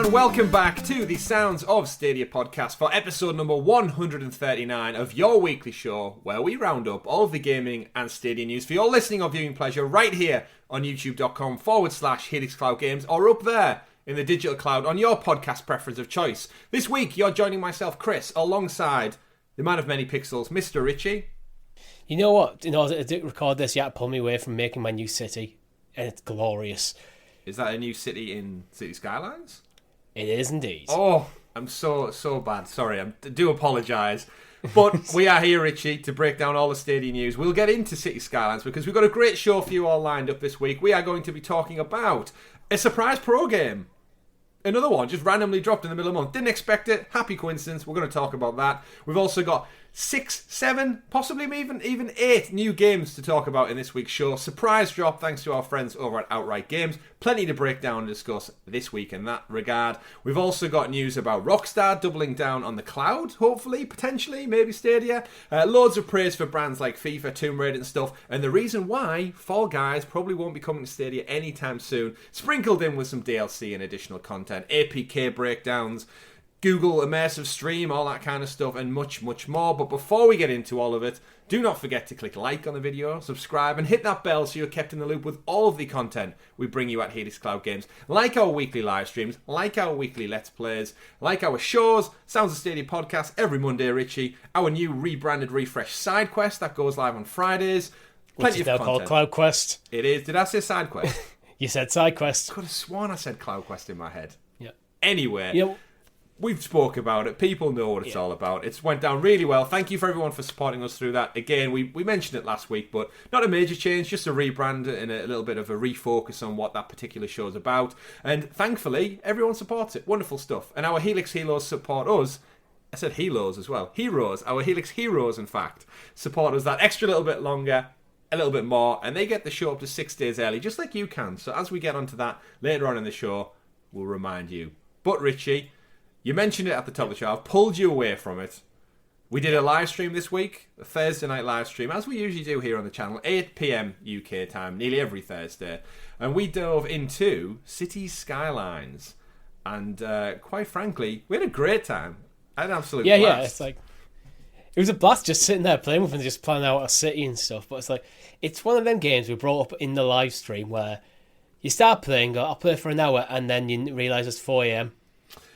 and welcome back to the Sounds of Stadia podcast for episode number 139 of your weekly show, where we round up all of the gaming and Stadia news for your listening or viewing pleasure right here on youtube.com/HelixCloudGames, or up there in the digital cloud on your podcast preference of choice. This week, you're joining myself, Chris, alongside the man of many pixels, Mr. Richie. You know what? In order to record this, you had to pull me away from making my new city, and it's glorious. Is that a new city in City Skylines? It is indeed. Oh, I'm so bad. Sorry, I do apologise. But we are here, Richie, to break down all the Stadia news. We'll get into City Skylines because we've got a great show for you all lined up this week. We are going to be talking about a surprise pro game. Another one just randomly dropped in the middle of the month. Didn't expect it. Happy coincidence. We're going to talk about that. We've also got 6, 7, possibly even 8 new games to talk about in this week's show. Surprise drop thanks to our friends over at Outright Games. Plenty to break down and discuss this week in that regard. We've also got news about Rockstar doubling down on the cloud, hopefully, potentially, maybe Stadia. Loads of praise for brands like FIFA, Tomb Raider and stuff. And the reason why Fall Guys probably won't be coming to Stadia anytime soon. Sprinkled in with some DLC and additional content. APK breakdowns. Google Immersive Stream, all that kind of stuff, and much, much more. But before we get into all of it, do not forget to click like on the video, subscribe, and hit that bell so you're kept in the loop with all of the content we bring you at Helix Cloud Games. Like our weekly live streams, like our weekly Let's Plays, like our shows, Sounds of Stadia podcast every Monday, Richie. Our new rebranded, refreshed side quest that goes live on Fridays. Plenty of content. Called CloudQuest. It is. Did I say side quest? You said side quest. I could have sworn I said CloudQuest in my head. Yeah. Anyway. Yeah. We've spoke about it. People know what it's all about. It's went down really well. Thank you for everyone for supporting us through that. Again, we mentioned it last week, but not a major change, just a rebrand and a little bit of a refocus on what that particular show is about. And thankfully, everyone supports it. Wonderful stuff. And our Helix Heroes support us. I said Heroes as well. Heroes. Our Helix Heroes, in fact, support us that extra little bit longer, a little bit more, and they get the show up to 6 days early, just like you can. So as we get onto that later on in the show, we'll remind you. But Richie, you mentioned it at the top of the show. I've pulled you away from it. We did a live stream this week, a Thursday night live stream, as we usually do here on the channel, 8 p.m. UK time, nearly every Thursday. And we dove into City Skylines. And quite frankly, we had a great time. I had an absolute blast. Yeah, it's like, it was a blast just sitting there playing with and just planning out a city and stuff. But it's like, it's one of them games we brought up in the live stream where you start playing, go, I'll play for an hour, and then you realise it's 4 a.m.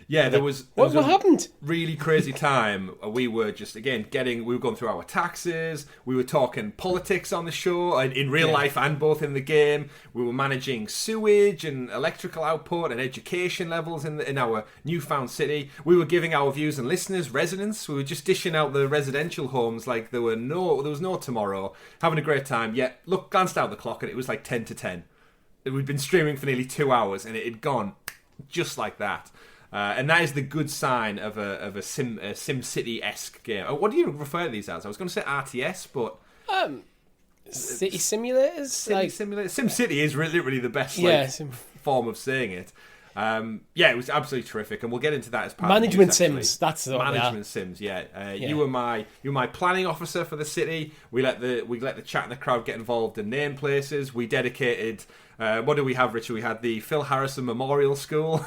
Yeah, there was what happened? Really crazy time. We were just, again, we were going through our taxes. We were talking politics on the show, in real life and both in the game. We were managing sewage and electrical output and education levels in our newfound city. We were giving our viewers and listeners residence. We were just dishing out the residential homes like there was no tomorrow. Having a great time. Yet, glanced out the clock and it was like 10 to 10. We'd been streaming for nearly 2 hours and it had gone just like that. And that is the good sign of a SimCity-esque game. What do you refer to these as? I was going to say RTS, but city simulators. SimCity is literally the best form of saying it. It was absolutely terrific, and we'll get into that as part management of the news, sims. That's the management sims. Yeah. You were my planning officer for the city. We let the chat and the crowd get involved in name places. We dedicated. What do we have, Richard? We had the Phil Harrison Memorial School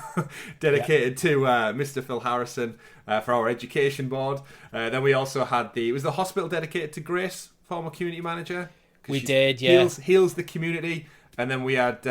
dedicated to Mr. Phil Harrison for our education board. Then we also had it was the hospital dedicated to Grace, former community manager. We did, yeah. Heals the community. And then we had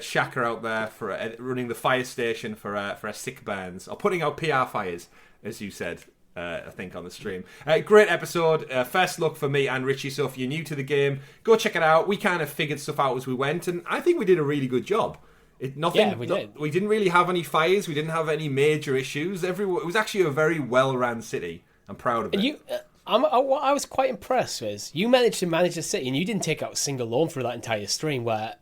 Shaka out there for running the fire station for our sick bands, or putting out PR fires, as you said. I think on the stream. Great episode. First look for me and Richie. So if you're new to the game, go check it out. We kind of figured stuff out as we went, and I think we did a really good job. We did. We didn't really have any fires. We didn't have any major issues. It was actually a very well-run city. I'm proud of it. What I was quite impressed with, you managed to manage the city, and you didn't take out a single loan through that entire stream. Where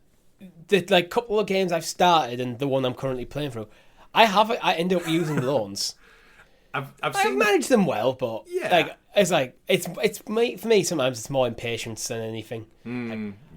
the couple of games I've started and the one I'm currently playing through, I end up using loans. I've managed them well, but it's for me. Sometimes it's more impatience than anything.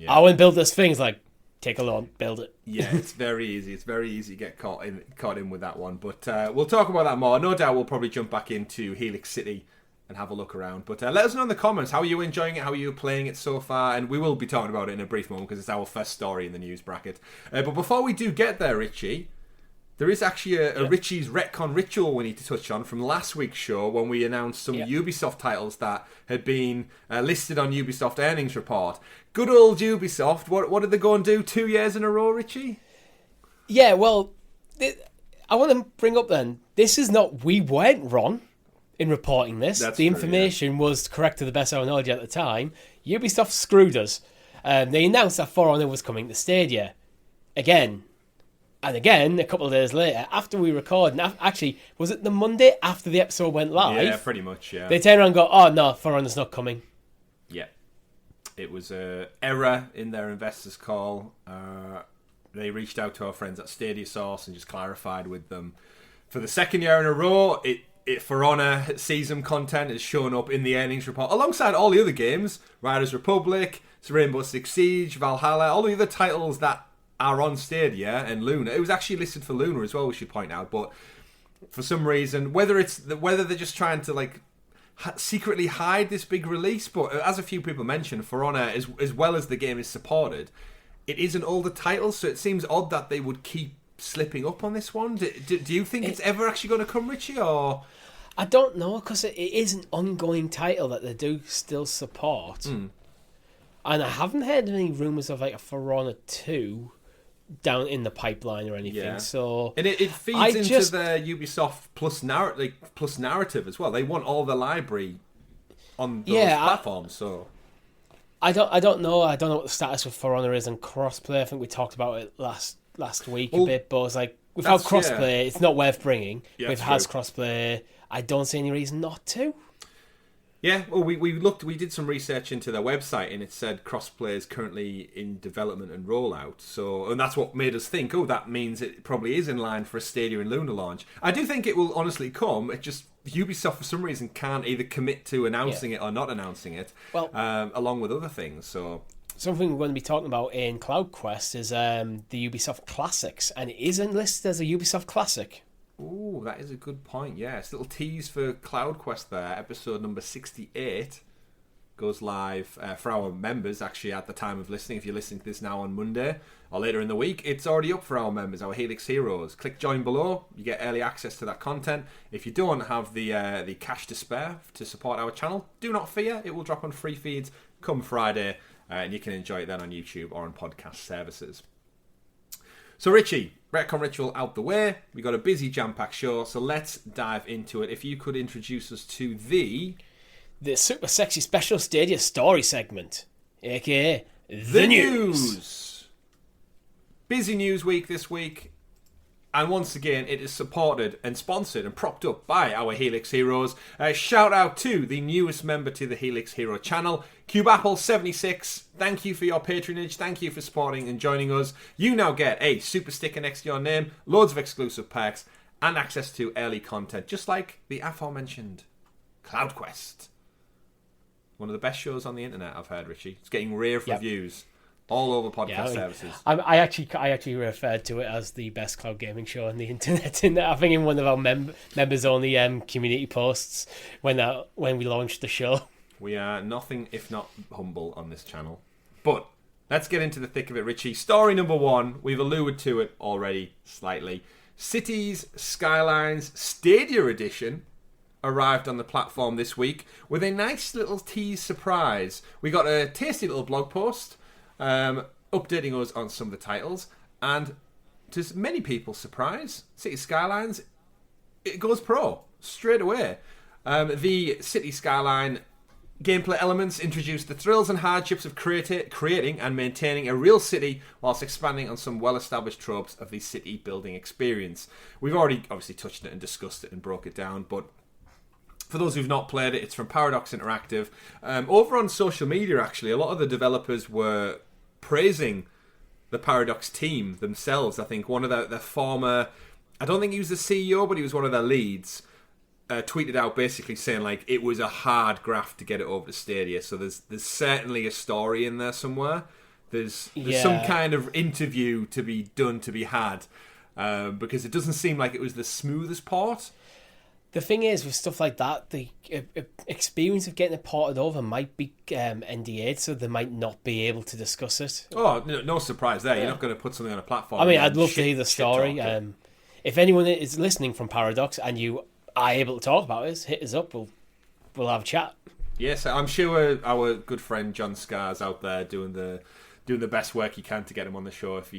I want to build this thing. It's like, take a loan, build it. Yeah, it's very easy. It's very easy to get caught in with that one. But we'll talk about that more. No doubt we'll probably jump back into Helix City and have a look around. But let us know in the comments, how are you enjoying it? How are you playing it so far? And we will be talking about it in a brief moment because it's our first story in the news bracket. But before we do get there, Richie, There is actually a Richie's retcon ritual we need to touch on from last week's show when we announced some Ubisoft titles that had been listed on Ubisoft earnings report. Good old Ubisoft. What did they go and do 2 years in a row, Richie? Yeah, well, I want to bring up then, this is not, we weren't wrong in reporting this. The information was correct to the best of our knowledge at the time. Ubisoft screwed us. They announced that For Honor was coming to Stadia. Again, and again, a couple of days later, after we recorded, actually, was it the Monday after the episode went live? Yeah, pretty much, yeah. They turned around and go, oh no, For Honor's not coming. Yeah. It was an error in their investors' call. They reached out to our friends at Stadia Source and just clarified with them. For the second year in a row, For Honor season content has shown up in the earnings report, alongside all the other games, Riders Republic, Rainbow Six Siege, Valhalla, all the other titles that are on Stadia and Luna. It was actually listed for Luna as well, we should point out, but for some reason, whether they're just trying to secretly hide this big release, but as a few people mentioned, For Honor, as well as the game is supported, it is an older title, so it seems odd that they would keep slipping up on this one. Do you think it's ever actually going to come, Richie, or...? I don't know, because it is an ongoing title that they do still support. And I haven't heard any rumours of a For Honor 2 down in the pipeline or anything. So and it feeds into their Ubisoft plus narrative as well. They want all the library on those platforms. So I don't know. I don't know what the status of For Honor is on crossplay. I think we talked about it last week a bit, but it's like without crossplay, it's not worth bringing. With has crossplay, I don't see any reason not to. Yeah, well, we did some research into their website, and it said crossplay is currently in development and rollout. So, and that's what made us think, that means it probably is in line for a Stadia and Luna launch. I do think it will honestly come. It just Ubisoft for some reason can't either commit to announcing it or not announcing it. Well, along with other things. So something we're going to be talking about in CloudQuest is the Ubisoft Classics, and it isn't listed as a Ubisoft Classic. Ooh, that is a good point. Yes, little tease for CloudQuest there. Episode number 68 goes live for our members, actually, at the time of listening. If you're listening to this now on Monday or later in the week, it's already up for our members, our Helix Heroes. Click join below. You get early access to that content. If you don't have the cash to spare to support our channel, do not fear. It will drop on free feeds come Friday, and you can enjoy it then on YouTube or on podcast services. So, Richie, Retcon Ritual out the way. We got a busy jam-packed show, so let's dive into it. If you could introduce us to the super sexy special Stadia story segment, aka the news. Busy news week this week, and once again, it is supported and sponsored and propped up by our Helix Heroes. Shout out to the newest member to the Helix Hero channel, CubeApple76. Thank you for your patronage. Thank you for supporting and joining us. You now get a super sticker next to your name, loads of exclusive perks, and access to early content, just like the aforementioned CloudQuest. One of the best shows on the internet, I've heard, Richie. It's getting rave reviews all over podcast services. I actually referred to it as the best cloud gaming show on the internet. I think in one of our members only community posts when we launched the show. We are nothing if not humble on this channel. But let's get into the thick of it, Richie. Story number one, we've alluded to it already slightly. Cities Skylines Stadia Edition arrived on the platform this week with a nice little tease surprise. We got a tasty little blog post updating us on some of the titles, and to many people's surprise, City Skylines, it goes pro straight away. The City Skyline gameplay elements introduce the thrills and hardships of creating and maintaining a real city whilst expanding on some well-established tropes of the city building experience. We've already obviously touched it and discussed it and broke it down, but for those who've not played it, it's from Paradox Interactive. Over on social media, actually, a lot of the developers were praising the Paradox team themselves. I think one of their former, I don't think he was the CEO, but he was one of their leads, tweeted out basically saying like it was a hard graft to get it over to Stadia. So there's certainly a story in there somewhere. There's some kind of interview to be done, to be had, because it doesn't seem like it was the smoothest port. The thing is, with stuff like that, the experience of getting it ported over might be NDA'd, so they might not be able to discuss it. Oh, no surprise there. You're not going to put something on a platform. I mean, I'd love to hear the story. if anyone is listening from Paradox and you are able to talk about us, hit us up. We'll have a chat. Yes, I'm sure our good friend John Scar's out there doing the best work he can to get him on the show if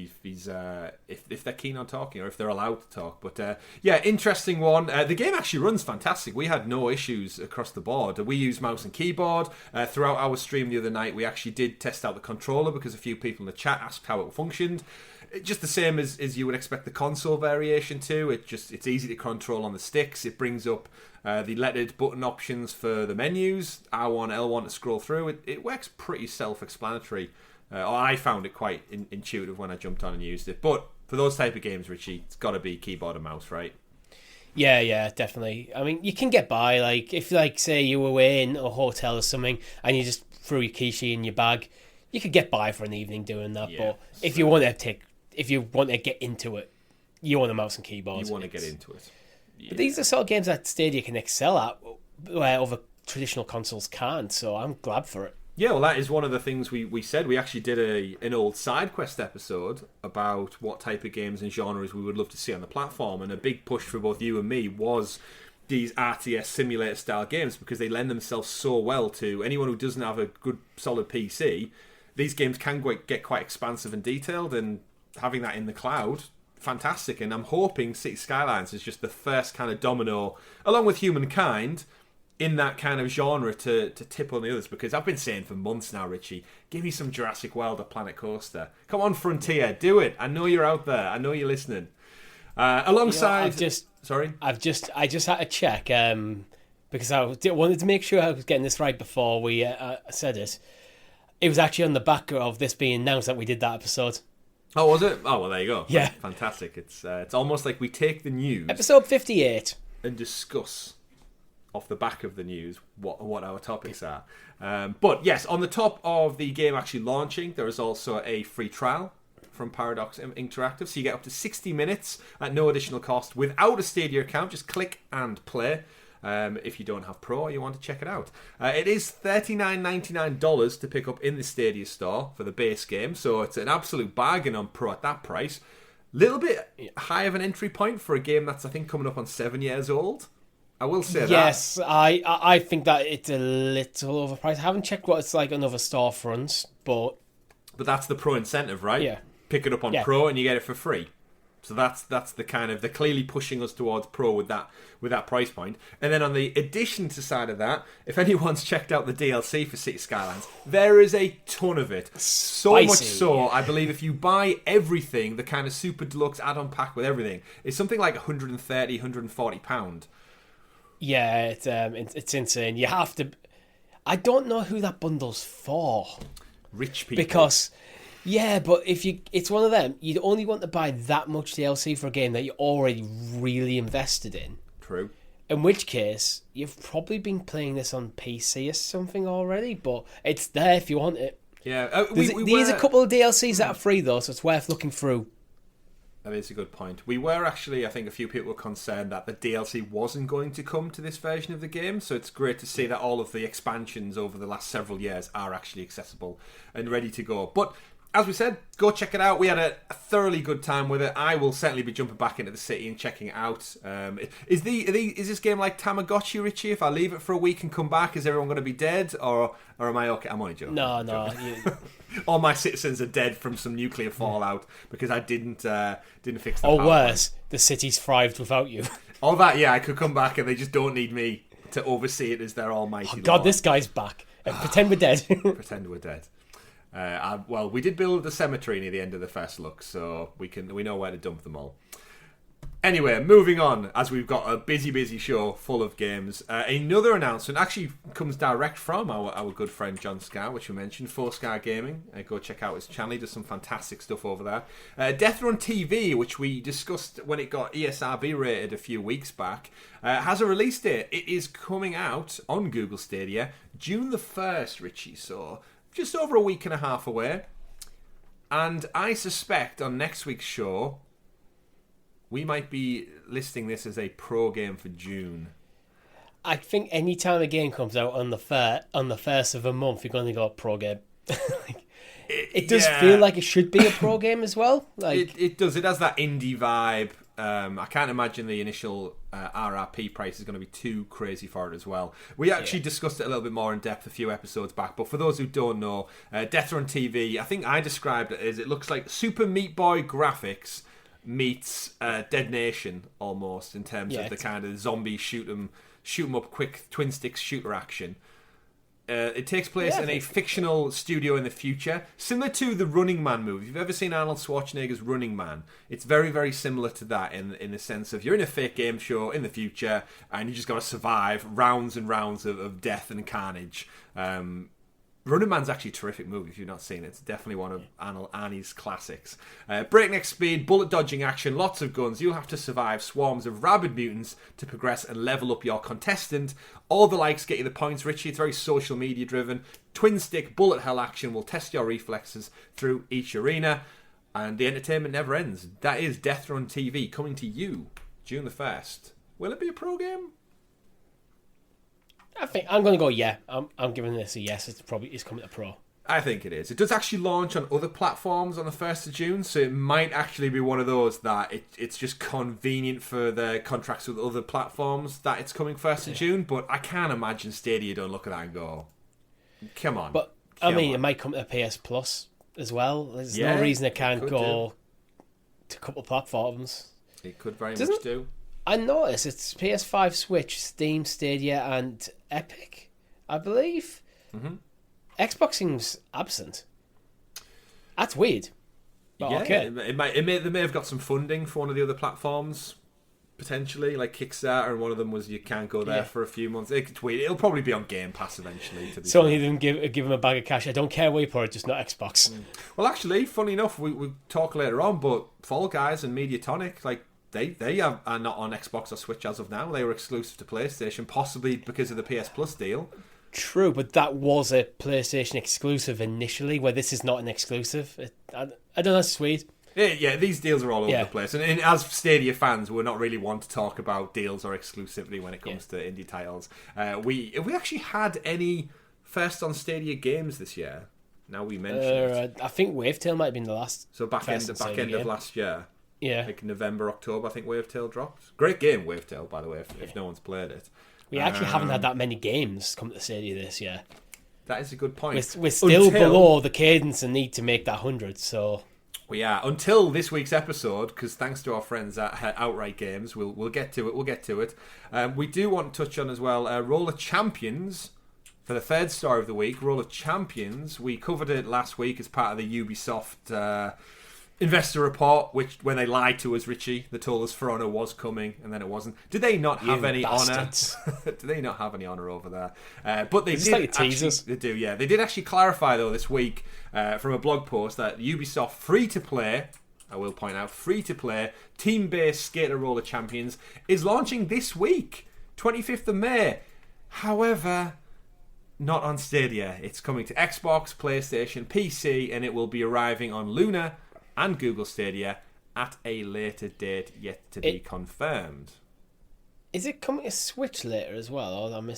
they're keen on talking or if they're allowed to talk. But yeah, interesting one. The game actually runs fantastic. We had no issues across the board. We use mouse and keyboard throughout our stream the other night. We actually did test out the controller because a few people in the chat asked how it functioned. Just the same as you would expect the console variation to. It's easy to control on the sticks. It brings up the lettered button options for the menus, R1, L1 to scroll through. It works pretty self-explanatory. I found it quite intuitive when I jumped on and used it. But for those type of games, Richie, it's got to be keyboard and mouse, right? Yeah, definitely. I mean, you can get by. Like, if, say, you were in a hotel or something and you just threw your key in your bag, you could get by for an evening doing that. Yeah, but if you want to get into it, you want a mouse and keyboard. You want to get into it. Yeah. But these are sort of games that Stadia can excel at, where other traditional consoles can't. So I'm glad for it. Yeah, well, that is one of the things we said. We actually did an old SideQuest episode about what type of games and genres we would love to see on the platform, and a big push for both you and me was these RTS simulator-style games because they lend themselves so well to anyone who doesn't have a good, solid PC. These games can get quite expansive and detailed, and having that in the cloud, fantastic. And I'm hoping City Skylines is just the first kind of domino, along with Humankind, in that kind of genre to tip on the others, because I've been saying for months now, Richie, give me some Jurassic World or Planet Coaster. Come on, Frontier, do it. I know you're out there. I know you're listening. Alongside, I just had to check because I wanted to make sure I was getting this right before we said it. It was actually on the back of this being announced that we did that episode. Oh, was it? Oh, well, there you go. Yeah, fantastic. It's almost like we take the news, episode 58, and discuss off the back of the news what our topics are. But yes, on the top of the game actually launching, there is also a free trial from Paradox Interactive, so you get up to 60 minutes at no additional cost without a Stadia account. Just click and play. If you don't have Pro or you want to check it out. It is $39.99 to pick up in the Stadia store for the base game, so it's an absolute bargain on Pro at that price. Little bit high of an entry point for a game that's, I think, coming up on 7 years old. I will say that. Yes, I think that it's a little overpriced. I haven't checked what it's like on other storefronts, but that's the Pro incentive, right? Yeah. Pick it up on Pro and you get it for free. So that's the kind of, they're clearly pushing us towards Pro with that price point. And then on the addition to side of that, if anyone's checked out the DLC for City Skylines, there is a ton of it. So Spicy, much so, I believe if you buy everything, the kind of super deluxe add-on pack with everything, it's something like £130, £140. Yeah, it's insane. You have to. I don't know who that bundle's for. Rich people. Because, yeah, but it's one of them. You'd only want to buy that much DLC for a game that you're already really invested in. True. In which case, you've probably been playing this on PC or something already, but it's there if you want it. Yeah, there's a couple of DLCs that are free though, so it's worth looking through. That is a good point. We were actually, I think a few people were concerned that the DLC wasn't going to come to this version of the game, so it's great to see that all of the expansions over the last several years are actually accessible and ready to go. But as we said, go check it out. We had a thoroughly good time with it. I will certainly be jumping back into the city and checking it out. Is this game like Tamagotchi, Richie? If I leave it for a week and come back, is everyone going to be dead? Or am I okay? I'm only joking. No. All my citizens are dead from some nuclear fallout because I didn't fix the Or power worse, the city's thrived without you. All that, yeah, I could come back and they just don't need me to oversee it as their almighty Oh God, Lord. This guy's back. Pretend we're dead. Pretend we're dead. Well, we did build a cemetery near the end of the first look, so we know where to dump them all. Anyway, moving on, as we've got a busy show full of games. Another announcement actually comes direct from our good friend John Scar, which we mentioned, FOUR Gaming. Go check out his channel. He does some fantastic stuff over there. DeathRun TV, which we discussed when it got ESRB rated a few weeks back, has a release date. It is coming out on Google Stadia June the 1st, Richie, so just over a week and a half away. And I suspect on next week's show, we might be listing this as a pro game for June. I think any time a game comes out on the first of a month, you're going to go pro game. It does feel like it should be a pro game as well. It does. It has that indie vibe. I can't imagine the initial RRP price is going to be too crazy for it as well. We actually discussed it a little bit more in depth a few episodes back, but for those who don't know, DeathRun TV, I think I described it as it looks like Super Meat Boy graphics meets Dead Nation almost in terms of the kind of zombie shoot 'em up quick twin stick shooter action. It takes place in a fictional studio in the future, similar to the Running Man movie. If you've ever seen Arnold Schwarzenegger's Running Man, it's very, very similar to that in the sense of you're in a fake game show in the future and you just got to survive rounds and rounds of death and carnage. Running Man's actually a terrific movie if you've not seen it. It's definitely one of Arnie's classics. Breakneck speed, bullet dodging action, lots of guns. You'll have to survive swarms of rabid mutants to progress and level up your contestant. All the likes get you the points, Richie. It's very social media driven. Twin stick bullet hell action will test your reflexes through each arena. And the entertainment never ends. That is DeathRun TV coming to you June the 1st. Will it be a pro game? I think I'm going to go I'm giving this a yes. It's coming to pro. I think it is. It does actually launch on other platforms on the 1st of June, so it might actually be one of those that it's just convenient for the contracts with other platforms that it's coming 1st of June, but I can't imagine Stadia don't look at that and go, come on. But, it might come to PS Plus as well. There's no reason it can't go to a couple of platforms. It could very much do. I noticed it's PS5, Switch, Steam, Stadia, and Epic, I believe. Mm-hmm. Xbox seems absent. That's weird. But okay. They may have got some funding for one of the other platforms, potentially, like Kickstarter, and one of them was you can't go there for a few months. It's weird. It'll probably be on Game Pass eventually. To be so he didn't give him a bag of cash. I don't care where you put it, just not Xbox. Well, actually, funny enough, we talk later on, but Fall Guys and Mediatonic, like, They are not on Xbox or Switch as of now. They were exclusive to PlayStation, possibly because of the PS Plus deal. True, but that was a PlayStation exclusive initially, where this is not an exclusive. I don't know, that's weird. Yeah, these deals are all over the place. And as Stadia fans, we're not really one to talk about deals or exclusivity when it comes to indie titles. Have we actually had any first on Stadia games this year? Now we mention it. I think Wavetail might have been the last. So back end of last year. Yeah. Like November, October, I think Wavetail dropped. Great game, Wavetail, by the way, if no one's played it. We actually haven't had that many games come to Stadia this year. That is a good point. We're still below the cadence and need to make that 100, so... We are. Until this week's episode, because thanks to our friends at Outright Games, we'll get to it. We do want to touch on as well Roller Champions. For the third story of the week, Roller Champions. We covered it last week as part of the Ubisoft... investor report, which when they lied to us, Richie, they told us For Honor was coming and then it wasn't. Did they not have any honour? Do they not have any honour over there? But they did like teasers. They do, yeah. They did actually clarify though this week from a blog post that Ubisoft free-to-play, I will point out, free-to-play team-based Skater Roller Champions is launching this week, 25th of May. However, not on Stadia. It's coming to Xbox, PlayStation, PC, and it will be arriving on Luna and Google Stadia at a later date yet to be confirmed. Is it coming to Switch later as well, or am I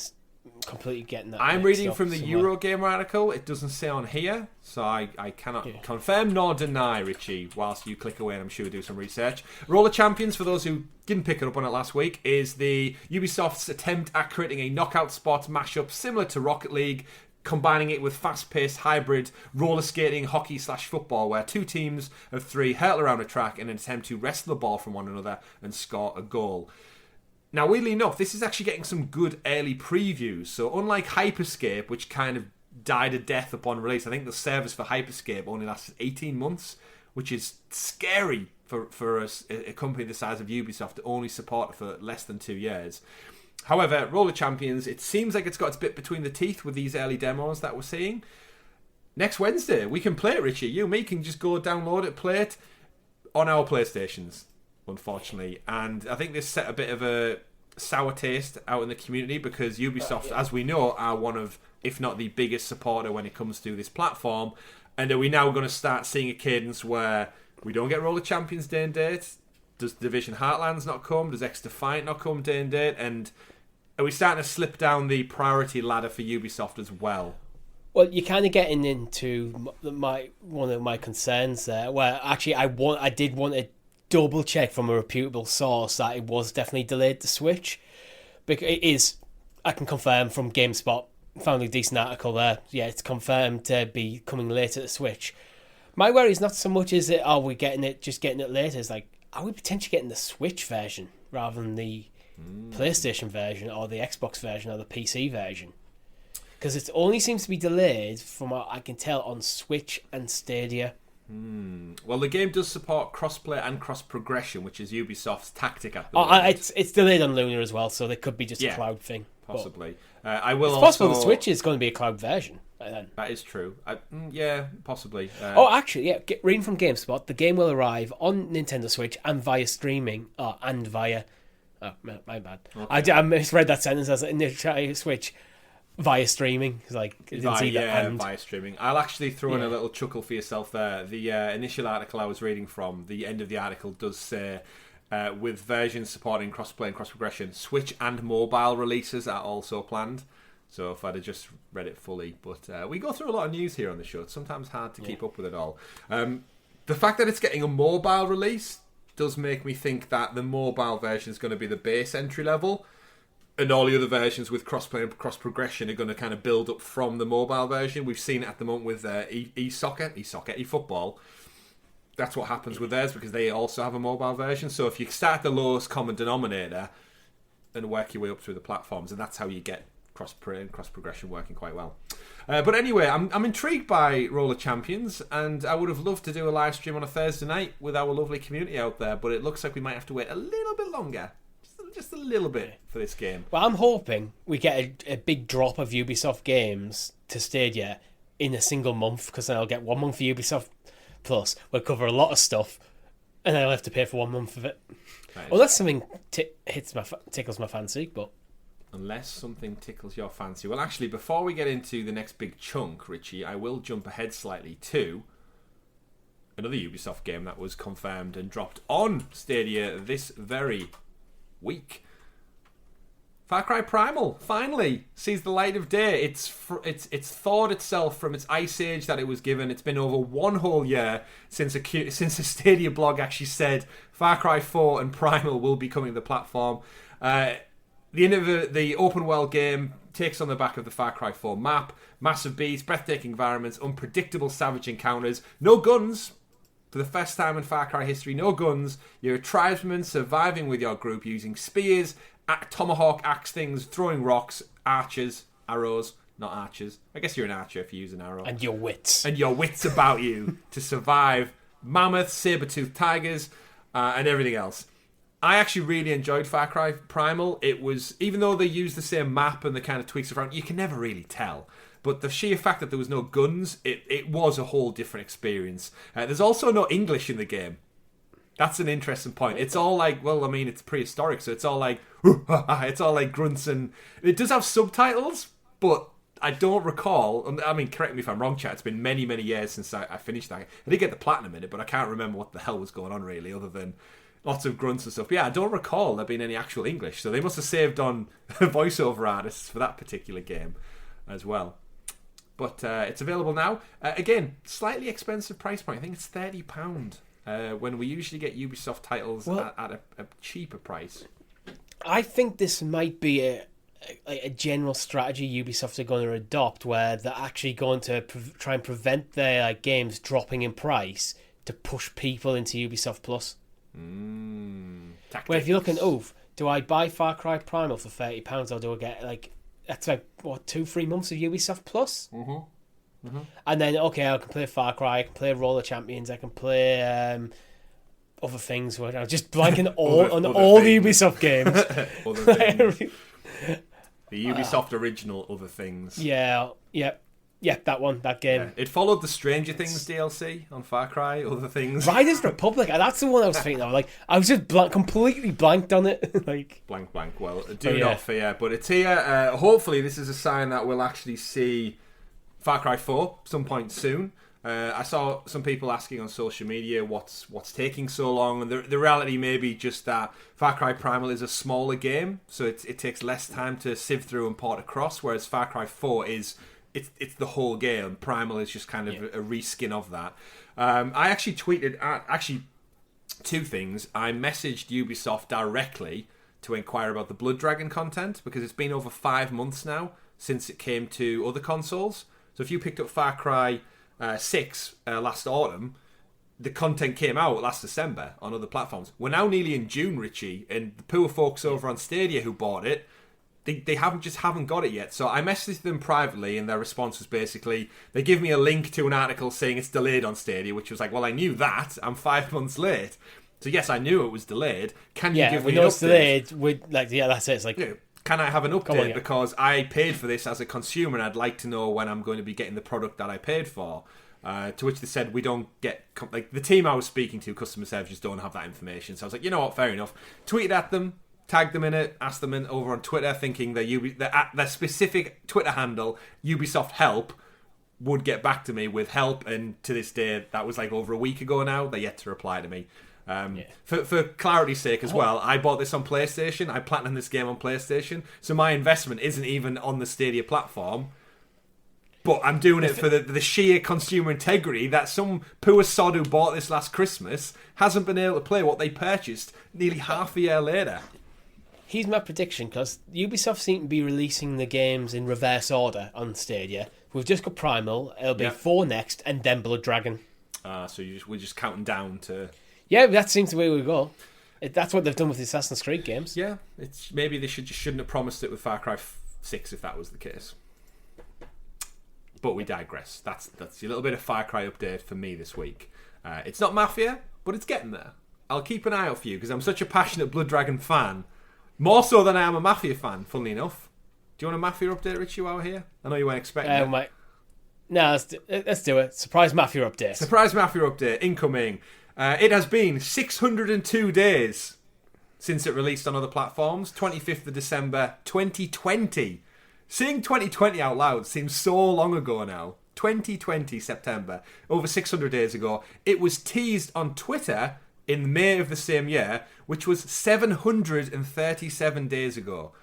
completely getting that? I'm reading from the Eurogamer article. It doesn't say on here, so I cannot confirm nor deny, Richie, whilst you click away and I'm sure we'll do some research. Roller Champions, for those who didn't pick it up on it last week, is the Ubisoft's attempt at creating a knockout sports mashup similar to Rocket League, combining it with fast-paced hybrid roller skating, hockey/football, where two teams of three hurtle around a track in an attempt to wrestle the ball from one another and score a goal. Now, weirdly enough, this is actually getting some good early previews. So unlike Hyperscape, which kind of died a death upon release, I think the service for Hyperscape only lasted 18 months, which is scary for a company the size of Ubisoft to only support it for less than 2 years. However, Roller Champions, it seems like it's got its bit between the teeth with these early demos that we're seeing. Next Wednesday, we can play it, Richie. You and me can just go download it, play it on our PlayStations, unfortunately. And I think this set a bit of a sour taste out in the community because Ubisoft, as we know, are one of, if not the biggest supporter when it comes to this platform. And are we now going to start seeing a cadence where we don't get Roller Champions day and date? Does Division Heartlands not come? Does X Defiant not come day and date? And are we starting to slip down the priority ladder for Ubisoft as well? Well, you're kind of getting into one of my concerns there, where actually I did want to double check from a reputable source that it was definitely delayed to Switch. Because it is, I can confirm from GameSpot, found a decent article there. Yeah, it's confirmed to be coming later to Switch. My worry is not so much is it, are we getting it later? It's like, are we potentially getting the Switch version rather than the PlayStation version or the Xbox version or the PC version? Because it only seems to be delayed, from what I can tell, on Switch and Stadia. Well, the game does support crossplay and cross-progression, which is Ubisoft's tactic at the moment. It's delayed on Luna as well, so it could be just a cloud thing. Possibly. I will it's possible the Switch is going to be a cloud version by then. That is true. Yeah, possibly. Actually, yeah. Reading from GameSpot, the game will arrive on Nintendo Switch and via streaming. Oh, my bad. Okay. I misread that sentence as Nintendo Switch via streaming. It's like, I didn't see that. Via streaming. I'll actually throw in a little chuckle for yourself there. The initial article I was reading from, the end of the article does say, with versions supporting crossplay and cross-progression, Switch and mobile releases are also planned. So if I'd have just read it fully. But we go through a lot of news here on the show. It's sometimes hard to keep up with it all. The fact that it's getting a mobile release does make me think that the mobile version is going to be the base entry level, and all the other versions with crossplay and cross-progression are going to kind of build up from the mobile version. We've seen it at the moment with eFootball. That's what happens with theirs, because they also have a mobile version. So if you start at the lowest common denominator and work your way up through the platforms, and that's how you get cross-play and cross-progression working quite well. But anyway, I'm intrigued by Roller Champions, and I would have loved to do a live stream on a Thursday night with our lovely community out there, but it looks like we might have to wait a little bit longer. Just a little bit for this game. Well, I'm hoping we get a big drop of Ubisoft games to Stadia in a single month, because then I'll get 1 month for Ubisoft Plus. We'll cover a lot of stuff, and then I'll have to pay for 1 month of it. Unless something tickles my fancy, but... Unless something tickles your fancy. Well, actually, before we get into the next big chunk, Richie, I will jump ahead slightly to another Ubisoft game that was confirmed and dropped on Stadia this very week. Far Cry Primal finally sees the light of day. It's thawed itself from its ice age that it was given. It's been over 1 whole year since a Stadia blog actually said Far Cry 4 and Primal will be coming to the platform. The end of the open world game takes on the back of the Far Cry 4 map. Massive beasts, breathtaking environments, unpredictable savage encounters, no guns. For the first time in Far Cry history, no guns. You're a tribesman surviving with your group using spears, tomahawk axe things, throwing rocks, archers, arrows, not archers. I guess you're an archer if you use an arrow. And your wits. And your wits about you to survive mammoths, saber-toothed tigers, and everything else. I actually really enjoyed Far Cry Primal. It was, even though they used the same map and the kind of tweaks around, you can never really tell. But the sheer fact that there was no guns, it was a whole different experience. There's also no English in the game. That's an interesting point. It's all like, well, I mean, it's prehistoric, so it's all like, it's all like grunts, and it does have subtitles, but I don't recall, I mean, correct me if I'm wrong, chat, it's been many, many years since I finished that. I did get the platinum in it, but I can't remember what the hell was going on, really, other than lots of grunts and stuff. But yeah, I don't recall there being any actual English, so they must have saved on voiceover artists for that particular game as well. But it's available now. Again, slightly expensive price point. I think it's £30 when we usually get Ubisoft titles at a cheaper price. I think this might be a general strategy Ubisoft are going to adopt, where they're actually going to try and prevent their games dropping in price to push people into Ubisoft Plus. Where if you're looking, do I buy Far Cry Primal for £30 or do I get that's like 2-3 months of Ubisoft Plus? And then I can play Far Cry, I can play Roller Champions, I can play other things. Where I'm just blanking all the Ubisoft games. Other things. The Ubisoft original Other Things. Yeah, that game. Yeah. It followed the Stranger Things DLC on Far Cry, Other Things. Riders Republic, that's the one I was thinking of. I was just completely blanked on it. Blank. Well, do not fear. But it's here. Hopefully this is a sign that we'll actually see Far Cry 4 some point soon. I saw some people asking on social media what's taking so long, and the reality may be just that Far Cry Primal is a smaller game, so it takes less time to sieve through and port across, whereas Far Cry 4 is... It's the whole game. Primal is just kind of a reskin of that. I actually tweeted two things. I messaged Ubisoft directly to inquire about the Blood Dragon content, because it's been over 5 months now since it came to other consoles. So if you picked up Far Cry 6 last autumn, the content came out last December on other platforms. We're now nearly in June, Richie, and the poor folks over on Stadia who bought it, they haven't got it yet. So I messaged them privately, and their response was basically, they give me a link to an article saying it's delayed on Stadia, which was like, well, I knew that. I'm 5 months late. So yes, I knew it was delayed. Can you give me an update? It's delayed. That's it. It's like, can I have an update? Because I paid for this as a consumer, and I'd like to know when I'm going to be getting the product that I paid for. To which they said, we don't get... the team I was speaking to, customer service, just don't have that information. So I was like, you know what, fair enough. Tweeted at them, tagged them in it, asked them over on Twitter, thinking that their specific Twitter handle, Ubisoft Help, would get back to me with help. And to this day, that was like over a week ago now. They're yet to reply to me. For clarity's sake as well, I bought this on PlayStation. I platinumed this game on PlayStation. So my investment isn't even on the Stadia platform. But I'm doing it for the sheer consumer integrity that some poor sod who bought this last Christmas hasn't been able to play what they purchased nearly half a year later. Here's my prediction, because Ubisoft seem to be releasing the games in reverse order on Stadia. We've just got Primal, it'll be 4 next, and then Blood Dragon. So we're just counting down to... Yeah, that seems the way we go. That's what they've done with the Assassin's Creed games. Yeah, maybe they shouldn't have promised it with Far Cry 6 if that was the case. But we digress. That's a little bit of Far Cry update for me this week. It's not Mafia, but it's getting there. I'll keep an eye out for you, because I'm such a passionate Blood Dragon fan. More so than I am a Mafia fan, funnily enough. Do you want a Mafia update, Richie, while we're here? I know you weren't expecting it. No, let's do it. Surprise Mafia update. Surprise Mafia update, incoming. It has been 602 days since it released on other platforms. 25th of December, 2020. Seeing 2020 out loud seems so long ago now. 2020 September, over 600 days ago. It was teased on Twitter in May of the same year, which was 737 days ago.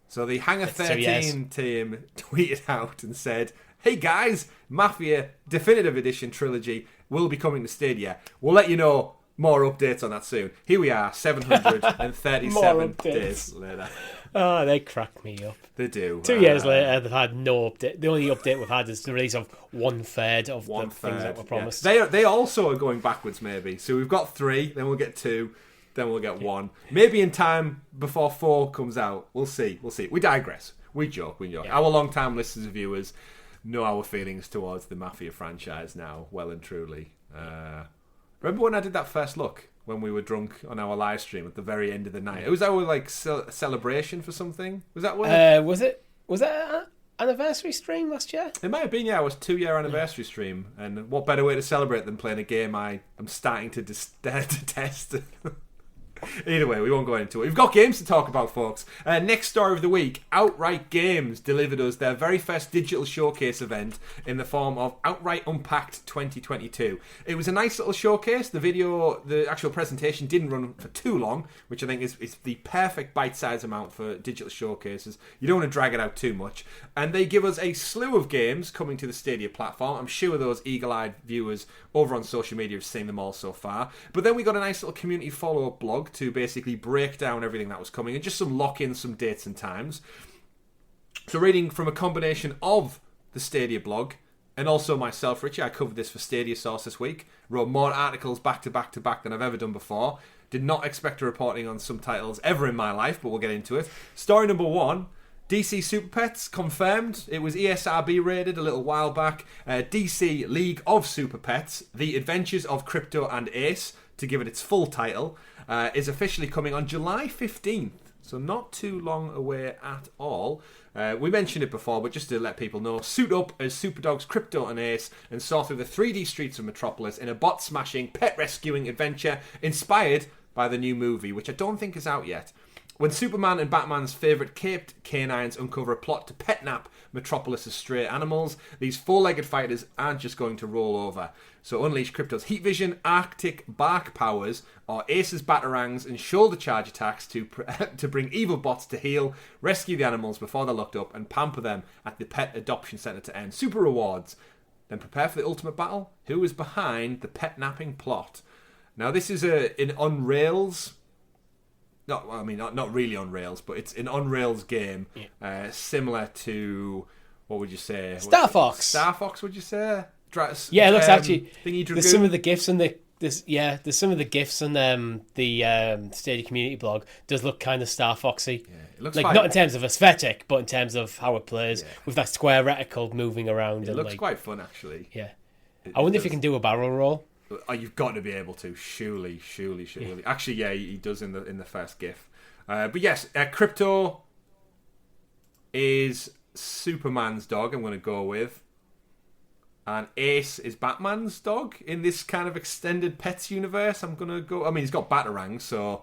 So the Hangar 13 team tweeted out and said, hey guys, Mafia Definitive Edition Trilogy will be coming to Stadia. We'll let you know more updates on that soon. Here we are, 737 days later. Oh, they crack me up. They do. 2 years later, they've had no update. The only update we've had is the release of 1/3 of the things that were promised. Yeah. They also are going backwards, maybe. So we've got 3, then we'll get 2, then we'll get 1. Maybe in time before 4 comes out. We'll see. We digress. We joke. Yeah. Our long-time listeners and viewers know our feelings towards the Mafia franchise now, well and truly. Remember when I did that first look? When we were drunk on our live stream at the very end of the night. It was our celebration for something. Was that one? Was it an anniversary stream last year? It might have been, yeah. It was 2-year anniversary stream. And what better way to celebrate than playing a game I am starting to detest. Either way, we won't go into it. We've got games to talk about, folks. Next story of the week, Outright Games delivered us their very first digital showcase event in the form of Outright Unpacked 2022. It was a nice little showcase. The actual presentation didn't run for too long, which I think is the perfect bite-sized amount for digital showcases. You don't want to drag it out too much. And they give us a slew of games coming to the Stadia platform. I'm sure those eagle-eyed viewers over on social media have seen them all so far. But then we got a nice little community follow-up blog to basically break down everything that was coming and just lock in some dates and times. So reading from a combination of the Stadia blog and also myself, Richie, I covered this for Stadia Source this week, wrote more articles back to back to back than I've ever done before. Did not expect a reporting on some titles ever in my life, but we'll get into it. Story number 1, DC Super Pets confirmed. It was ESRB rated a little while back. DC League of Super Pets, The Adventures of Krypto and Ace, to give it its full title, is officially coming on July 15th. So not too long away at all. We mentioned it before, but just to let people know, suit up as Super Dogs Krypto and Ace and soar through the 3D streets of Metropolis in a bot-smashing, pet-rescuing adventure inspired by the new movie, which I don't think is out yet. When Superman and Batman's favourite caped canines uncover a plot to petnap Metropolis' stray animals, these four-legged fighters aren't just going to roll over. So unleash Krypto's heat vision, Arctic bark powers, or Ace's batarangs and shoulder charge attacks to bring evil bots to heel, rescue the animals before they're locked up, and pamper them at the pet adoption centre to earn super rewards. Then prepare for the ultimate battle. Who is behind the pet napping plot? Now, this is an on Rails. Not really on Rails, but it's an on Rails game, similar to, what would you say? Star Fox. Star Fox, would you say? Yeah, it looks actually. Thingy There's some of the GIFs and there's some of the GIFs on the Stadia community blog does look kind of Star Foxy. Yeah, it looks like fine. Not in terms of aesthetic, but in terms of how it plays with that square reticle moving around. It looks quite fun, actually. Yeah, I wonder if you can do a barrel roll. Oh, you've got to be able to. Surely. Yeah. Actually, yeah, he does in the first GIF. But yes, Krypto is Superman's dog. I'm going to go with. And Ace is Batman's dog in this kind of extended pets universe. I'm going to go... I mean, he's got Batarang, so...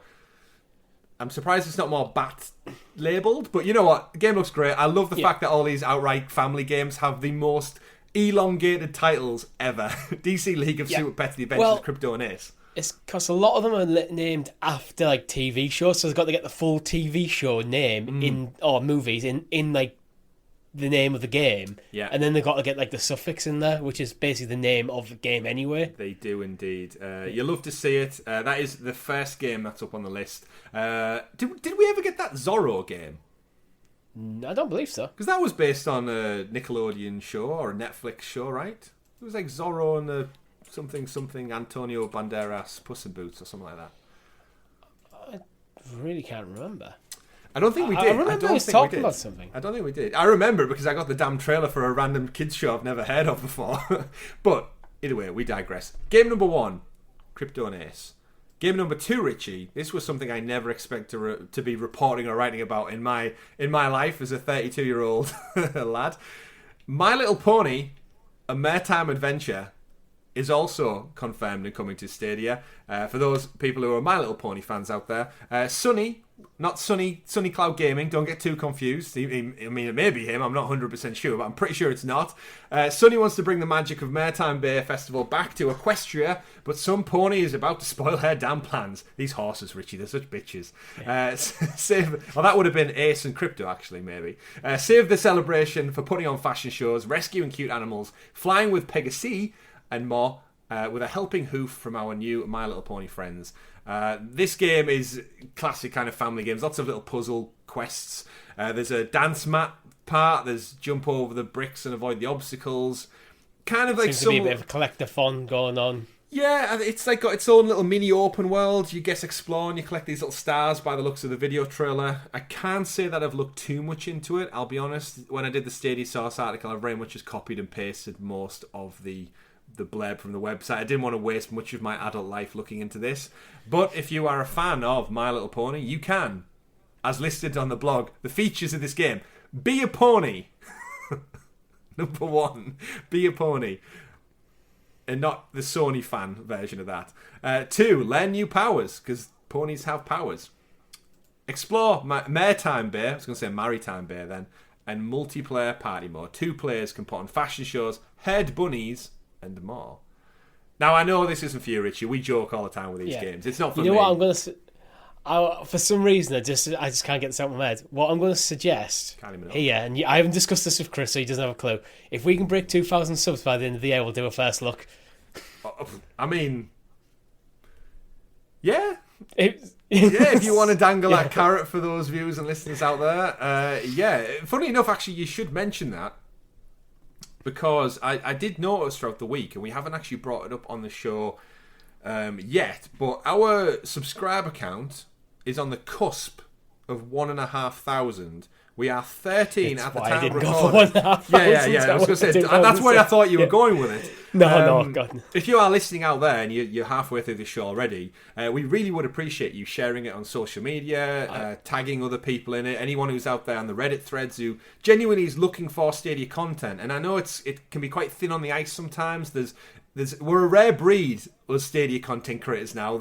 I'm surprised it's not more bat labelled. But you know what? The game looks great. I love the fact that all these outright family games have the most elongated titles ever. DC League of Super Pets, The Adventures of Krypto and Ace. It's because a lot of them are named after like TV shows, so they've got to get the full TV show name or movies in like the name of the game, and then they've got to get like the suffix in there, which is basically the name of the game anyway. They do indeed. You love to see it. That is the first game that's up on the list. Did we ever get that Zorro game? I don't believe so. Because that was based on a Nickelodeon show or a Netflix show, right? It was like Zorro and the something Antonio Banderas Puss in Boots or something like that. I really can't remember. I don't think we did. I remember us talking about something. I don't think we did. I remember because I got the damn trailer for a random kids show I've never heard of before. But anyway, we digress. Game number 1, Krypto and Ace. Game number 2, Richie. This was something I never expect to be reporting or writing about in my life as a 32-year-old lad. My Little Pony, A Maritime Adventure, is also confirmed and coming to Stadia. For those people who are My Little Pony fans out there, Sunny, not Sunny Cloud Gaming, don't get too confused. I mean, it may be him, I'm not 100% sure, but I'm pretty sure it's not. Sunny wants to bring the magic of Maritime Bay Festival back to Equestria, but some pony is about to spoil her damn plans. These horses, Richie, they're such bitches. That would have been Ace and Krypto, actually, maybe. Save the celebration for putting on fashion shows, rescuing cute animals, flying with Pegasi, and more, with a helping hoof from our new My Little Pony friends. This game is classic kind of family games. Lots of little puzzle quests. There's a dance mat part. There's jump over the bricks and avoid the obstacles. Kind of like seems to be a bit of a collector fun going on. Yeah, it's like got its own little mini open world. You get explore and you collect these little stars by the looks of the video trailer. I can't say that I've looked too much into it. I'll be honest. When I did the Stadia Source article, I very much just copied and pasted most of the blurb from the website. I didn't want to waste much of my adult life looking into this. But if you are a fan of My Little Pony, you can, as listed on the blog, the features of this game. Be a pony. Number 1, be a pony. And not the Sony fan version of that. 2, learn new powers, because ponies have powers. Explore Maritime Bay, I was going to say Maritime Bay then, and multiplayer party mode. 2 players can put on fashion shows, herd bunnies, and more. Now, I know this isn't for you, Richie. We joke all the time with these games. It's not for me. You know what I'm going to... for some reason, I just can't get this out of my head. What I'm going to suggest here, and I haven't discussed this with Chris, so he doesn't have a clue. If we can break 2,000 subs by the end of the year, we'll do a first look. I mean... Yeah. Yeah, if you want to dangle that carrot for those viewers and listeners out there. Yeah. Funny enough, actually, you should mention that. Because I did notice throughout the week, and we haven't actually brought it up on the show yet, but our subscriber count is on the cusp of 1,500. We are 13 at the time of recording. Yeah. I was going to say, that's where I thought you were going with it. No, God. If you are listening out there and you're halfway through the show already, we really would appreciate you sharing it on social media, tagging other people in it, anyone who's out there on the Reddit threads who genuinely is looking for Stadia content. And I know it can be quite thin on the ice sometimes. We're a rare breed of Stadia content creators now.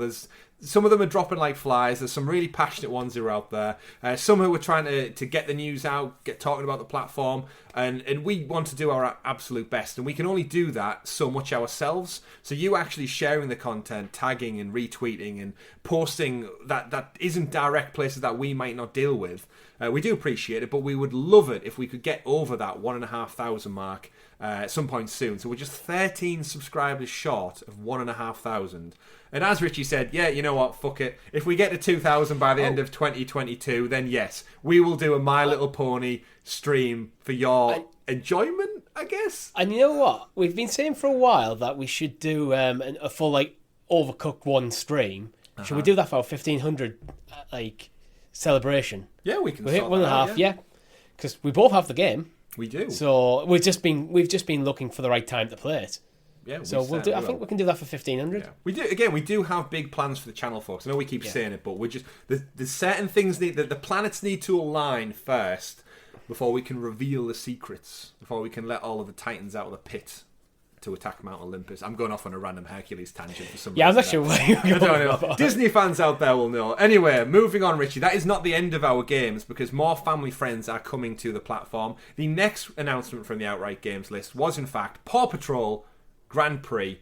Some of them are dropping like flies. There's some really passionate ones who are out there. Some who are trying to get the news out, get talking about the platform. And we want to do our absolute best. And we can only do that so much ourselves. So you actually sharing the content, tagging and retweeting and posting that isn't direct places that we might not deal with. We do appreciate it, but we would love it if we could get over that 1,500 mark at some point soon. So we're just 13 subscribers subscribers short of 1,500. And as Richie said, yeah, you know what, fuck it. If we get to 2,000 by the end of 2022, then yes, we will do a My Little Pony stream for your enjoyment, I guess. And you know what? We've been saying for a while that we should do a full, like, Overcooked 1 stream. Should we do that for our 1,500, celebration? Yeah, we can. We'll hit 1.5, yeah. Because we both have the game. We do. So we've just been looking for the right time to play it. Yeah, so we'll do. I think we can do that for 1,500. Yeah. We do. Again, we do have big plans for the channel, folks. I know we keep saying it, but we're just there's certain things that the planets need to align first before we can reveal the secrets. Before we can let all of the titans out of the pit to attack Mount Olympus. I'm going off on a random Hercules tangent for some reason. Yeah, I'm not sure where you're going. Disney fans out there will know. Anyway, moving on, Richie. That is not the end of our games because more family friends are coming to the platform. The next announcement from the Outright Games list was, in fact, Paw Patrol Grand Prix,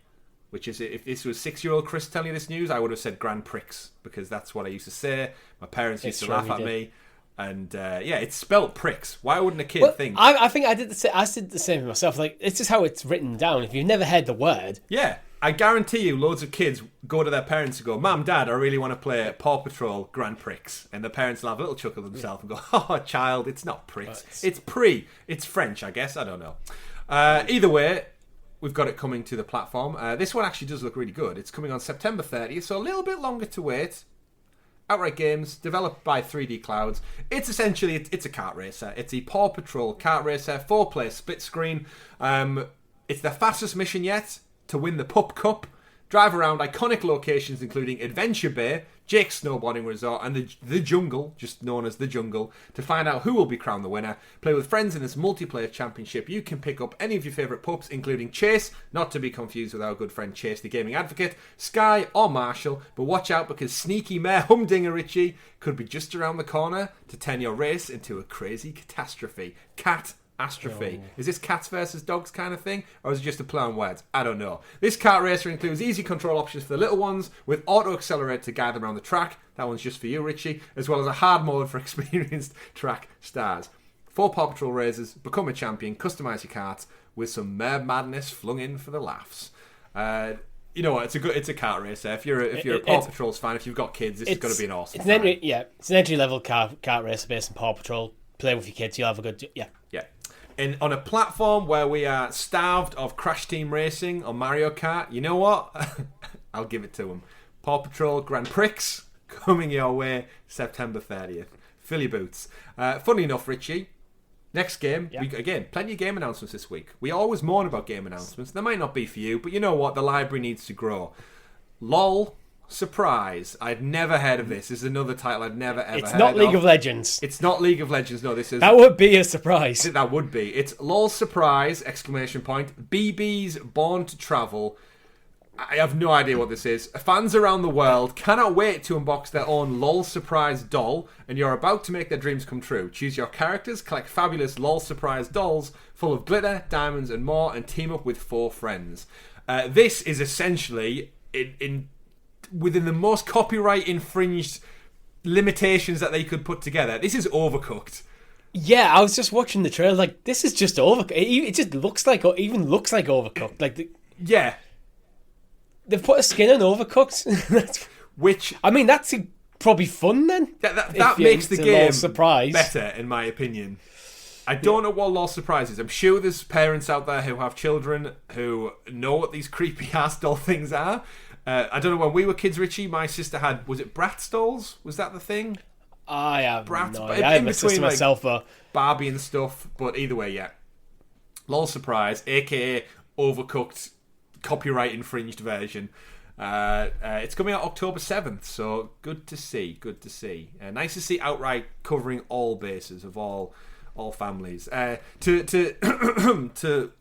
which is, if this was 6-year-old Chris telling you this news, I would have said Grand Prix because that's what I used to say. My parents used to laugh at me. And it's spelt pricks. Why wouldn't a kid think? I think I did the same for myself. Like, it's just how it's written down. If you've never heard the word, yeah, I guarantee you, loads of kids go to their parents and go, "Mum, Dad, I really want to play Paw Patrol Grand Prix," and the parents will have a little chuckle to themselves and go, "Oh, child, it's not pricks, it's Prix. It's French, I guess. I don't know." Either way, we've got it coming to the platform. This one actually does look really good. It's coming on September 30th, so a little bit longer to wait. Outright Games, developed by 3D Clouds. It's essentially, it's a kart racer. It's a Paw Patrol kart racer, 4-player split screen. It's the fastest mission yet to win the Pup Cup. Drive around iconic locations including Adventure Bay, Jake's Snowboarding Resort, and the Jungle, just known as the Jungle, to find out who will be crowned the winner. Play with friends in this multiplayer championship. You can pick up any of your favourite pups, including Chase, not to be confused with our good friend Chase, the gaming advocate, Sky, or Marshall. But watch out because Sneaky Mare Humdinger Richie could be just around the corner to turn your race into a crazy catastrophe. Catastrophe. Is this cats versus dogs kind of thing? Or is it just a play on words? I don't know. This kart racer includes easy control options for the little ones with auto accelerator to guide them around the track. That one's just for you, Richie. As well as a hard mode for experienced track stars. 4 Paw Patrol races, become a champion, customise your karts with some mad madness flung in for the laughs. You know what? It's a kart racer. If you're a Paw Patrol's fan, if you've got kids, this is going to be an awesome. It's an entry level kart racer based on Paw Patrol. Play with your kids, you'll have a good yeah. And on a platform where we are starved of Crash Team Racing or Mario Kart, you know what? I'll give it to them. Paw Patrol Grand Prix coming your way September 30th. Fill your boots. Funny enough, Richie, next game, again, plenty of game announcements this week. We always moan about game announcements. They might not be for you, but you know what? The library needs to grow. LOL. Surprise. I'd never heard of this. This is another title I'd never ever heard of. It's not League of Legends. It's not League of Legends. No, this is... That would be a surprise. That would be. It's LOL Surprise, exclamation point. BB's Born to Travel. I have no idea what this is. Fans around the world cannot wait to unbox their own LOL Surprise doll, and you're about to make their dreams come true. Choose your characters, collect fabulous LOL Surprise dolls full of glitter, diamonds, and more, and team up with 4 friends. This is essentially... within the most copyright infringed limitations that they could put together. This is Overcooked. Yeah, I was just watching the trailer. Like, this is just Overcooked. It just looks like Overcooked. Like, yeah, they've put a skin on Overcooked. Which I mean, that's probably fun then. That makes the game surprise better, in my opinion. I don't know what Lost Surprise is. I'm sure there's parents out there who have children who know what these creepy ass doll things are. I don't know, when we were kids, Richie, my sister had, was it Bratz dolls? Was that the thing? I have Bratz, no idea. I have a sister myself, but... Barbie and stuff, but either way, yeah. LOL Surprise, aka Overcooked, copyright infringed version. It's coming out October 7th, so good to see. Nice to see Outright covering all bases of all families. To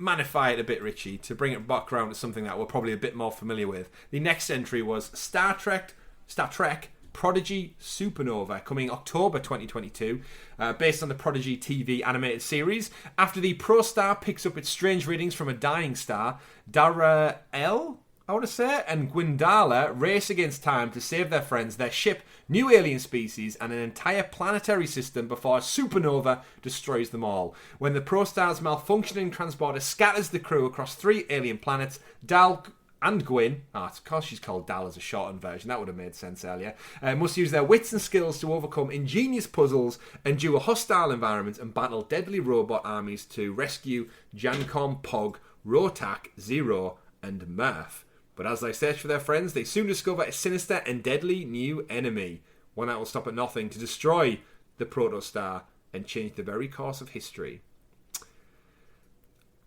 manify it a bit, Richie, to bring it back around to something that we're probably a bit more familiar with. The next entry was Star Trek Prodigy Supernova, coming October 2022, based on the Prodigy TV animated series. After the Pro Star picks up its strange readings from a dying star, Dara L, I want to say, and Gwendala race against time to save their friends, their ship, new alien species, and an entire planetary system before a supernova destroys them all. When the ProStar's malfunctioning transporter scatters the crew across 3 alien planets, Dal and Gwyn, it's because she's called Dal as a shortened version, that would have made sense earlier, must use their wits and skills to overcome ingenious puzzles, endure hostile environments, and battle deadly robot armies to rescue Jancom, Pog, Rotak, Zero, and Murph. But as they search for their friends, they soon discover a sinister and deadly new enemy, one that will stop at nothing to destroy the Protostar and change the very course of history.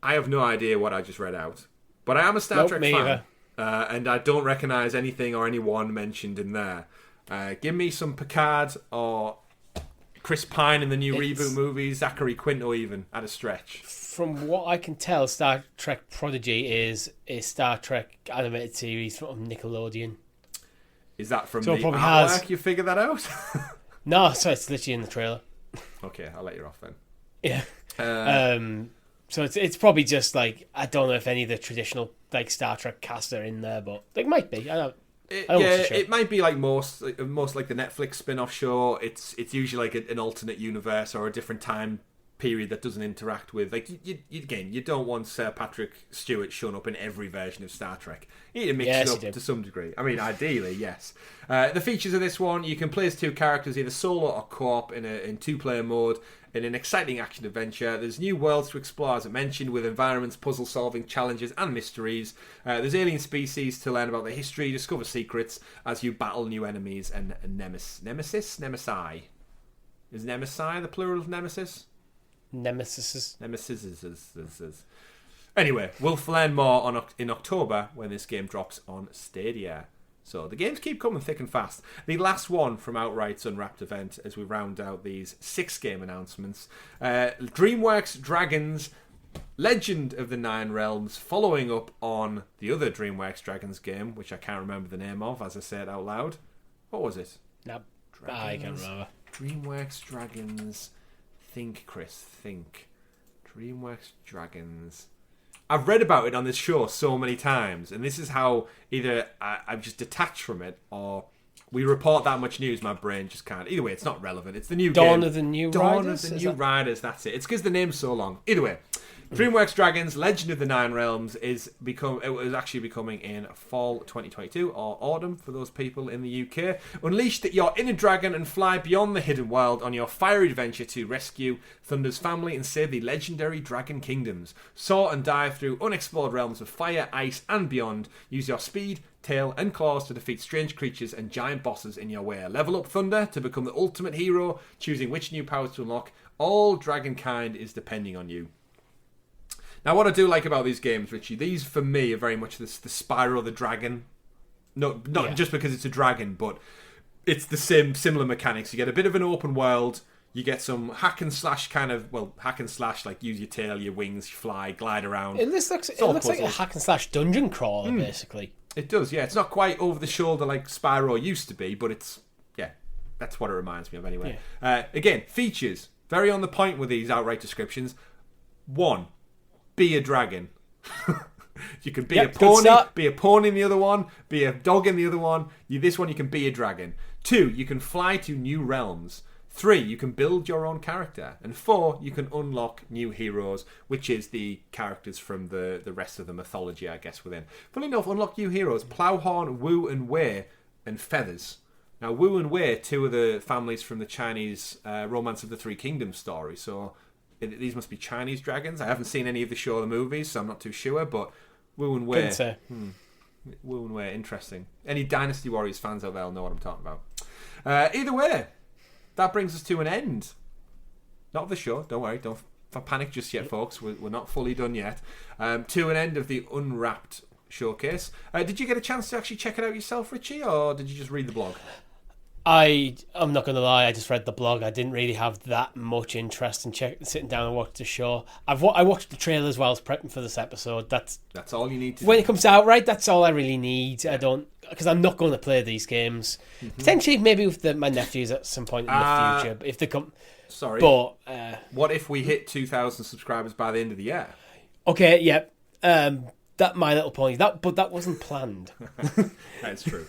I have no idea what I just read out, but I am a Star Trek fan, and I don't recognise anything or anyone mentioned in there. Give me some Picard or Chris Pine in the new reboot movie, Zachary Quinto even, at a stretch. From what I can tell, Star Trek Prodigy is a Star Trek animated series from Nickelodeon. Is that from the artwork? You figured that out? No, so it's literally in the trailer. Okay, I'll let you off then. Yeah. So it's probably just like, I don't know if any of the traditional like Star Trek cast are in there, but it might be. It might be like most like the Netflix spin-off show. It's usually like an alternate universe or a different time period that doesn't interact with, like, you don't want Sir Patrick Stewart showing up in every version of Star Trek. You need to mix it up to some degree. I mean, ideally, yes. The features of this one: you can play as 2 characters, either solo or co-op in 2-player mode, in an exciting action adventure. There's new worlds to explore, as I mentioned, with environments, puzzle solving, challenges, and mysteries. There's alien species to learn about their history, discover secrets as you battle new enemies and nemesis. Is Nemesi the plural of nemesis? Nemesis. Anyway, we'll learn more in October when this game drops on Stadia. So the games keep coming thick and fast. The last one from Outright's Unwrapped event as we round out these 6 game announcements. DreamWorks Dragons Legend of the Nine Realms, following up on the other DreamWorks Dragons game, which I can't remember the name of as I say it out loud. What was it? No, I can't remember. DreamWorks Dragons... Think, Chris, think. DreamWorks Dragons. I've read about it on this show so many times, and this is how either I'm just detached from it, or we report that much news, my brain just can't. Either way, it's not relevant. It's the new Dawn game. of the New Dawn Riders? of the New Riders, that's it. It's because the name's so long. Either way, DreamWorks Dragons Legend of the Nine Realms is actually becoming in fall 2022, or autumn for those people in the UK. Unleash your inner dragon and fly beyond the hidden world on your fiery adventure to rescue Thunder's family and save the legendary Dragon Kingdoms. Soar and dive through unexplored realms of fire, ice, and beyond. Use your speed, tail, and claws to defeat strange creatures and giant bosses in your way. Level up Thunder to become the ultimate hero, choosing which new powers to unlock. All dragonkind is depending on you. Now, what I do like about these games, Richie, these for me are very much the Spyro the Dragon. Not just because it's a dragon, but it's the similar mechanics. You get a bit of an open world. You get some hack and slash like use your tail, your wings, fly, glide around. It looks like a hack and slash dungeon crawler, basically. It does, yeah. It's not quite over the shoulder like Spyro used to be, but that's what it reminds me of anyway. Yeah. Again, features very on the point with these outright descriptions. 1. Be a dragon. You can be a pony in the other one, be a dog in the other one. This one you can be a dragon. 2, you can fly to new realms. 3, you can build your own character. And 4, you can unlock new heroes, which is the characters from the rest of the mythology, I guess, within. Funnily enough, unlock new heroes: Plowhorn, Wu and Wei, and Feathers. Now, Wu and Wei, 2 of the families from the Chinese Romance of the Three Kingdoms story, so these must be Chinese dragons. I haven't seen any of the show or the movies, so I'm not too sure, but Wu and Wei. Wu and Wei, interesting. Any Dynasty Warriors fans out there will know what I'm talking about. Either way, that brings us to an end. Not of the show, don't worry, don't panic just yet, folks. We're not fully done yet. To an end of the Unwrapped showcase. Did you get a chance to actually check it out yourself, Richie, or did you just read the blog? I'm not going to lie, I just read the blog. I didn't really have that much interest in sitting down and watching the show. I watched the trailers while I was prepping for this episode. That's all you need to when it comes out, right? That's all I really need. I don't, because I'm not going to play these games. Potentially, maybe with my nephews at some point in the future, if they come. Sorry, but what if we hit 2,000 subscribers by the end of the year? Okay, yeah. that My Little Pony. But that wasn't planned. That's true.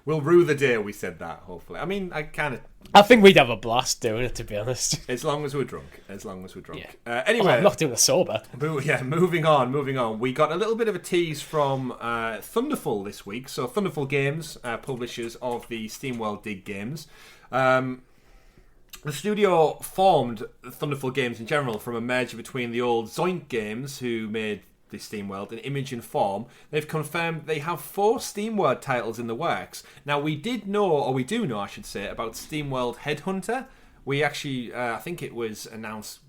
We'll rue the day we said that. Hopefully, I mean, I think we'd have a blast doing it, to be honest. As long as we're drunk. Yeah. Anyway, I'm not doing it sober. Moving on. We got a little bit of a tease from Thunderful this week. So Thunderful Games, publishers of the SteamWorld Dig games. The studio formed Thunderful Games in general from a merger between the old Zoink Games, who made the SteamWorld, and Image and Form. They've confirmed they have 4 SteamWorld titles in the works. Now, we do know, I should say, about SteamWorld Headhunter. We actually, I think it was announced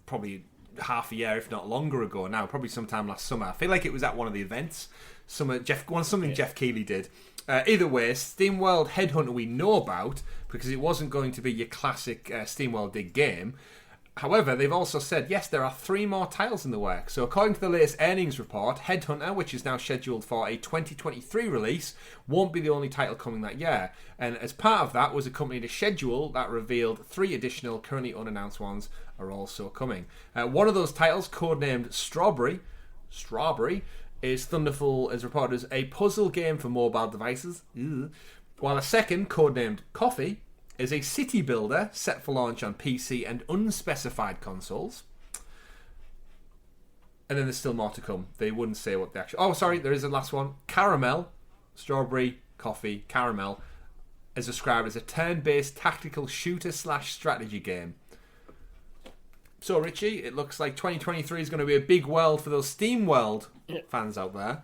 probably half a year, if not longer ago now, probably sometime last summer. I feel like it was at one of the events. Something Jeff Keighley did. Either way, SteamWorld Headhunter we know about, because it wasn't going to be your classic SteamWorld Dig game. However, they've also said, yes, there are 3 more titles in the works. So according to the latest earnings report, Headhunter, which is now scheduled for a 2023 release, won't be the only title coming that year. And as part of that was accompanied a schedule that revealed 3 additional, currently unannounced ones are also coming. One of those titles, codenamed Strawberry, is Thunderful as reported as a puzzle game for mobile devices. While a second, codenamed Coffee, is a city builder set for launch on PC and unspecified consoles. And then there's still more to come. They wouldn't say what the actual... Oh, sorry, there is a last one. Caramel, Strawberry, Coffee, Caramel, is described as a turn-based tactical shooter/strategy game. So, Richie, it looks like 2023 is going to be a big world for those SteamWorld fans out there.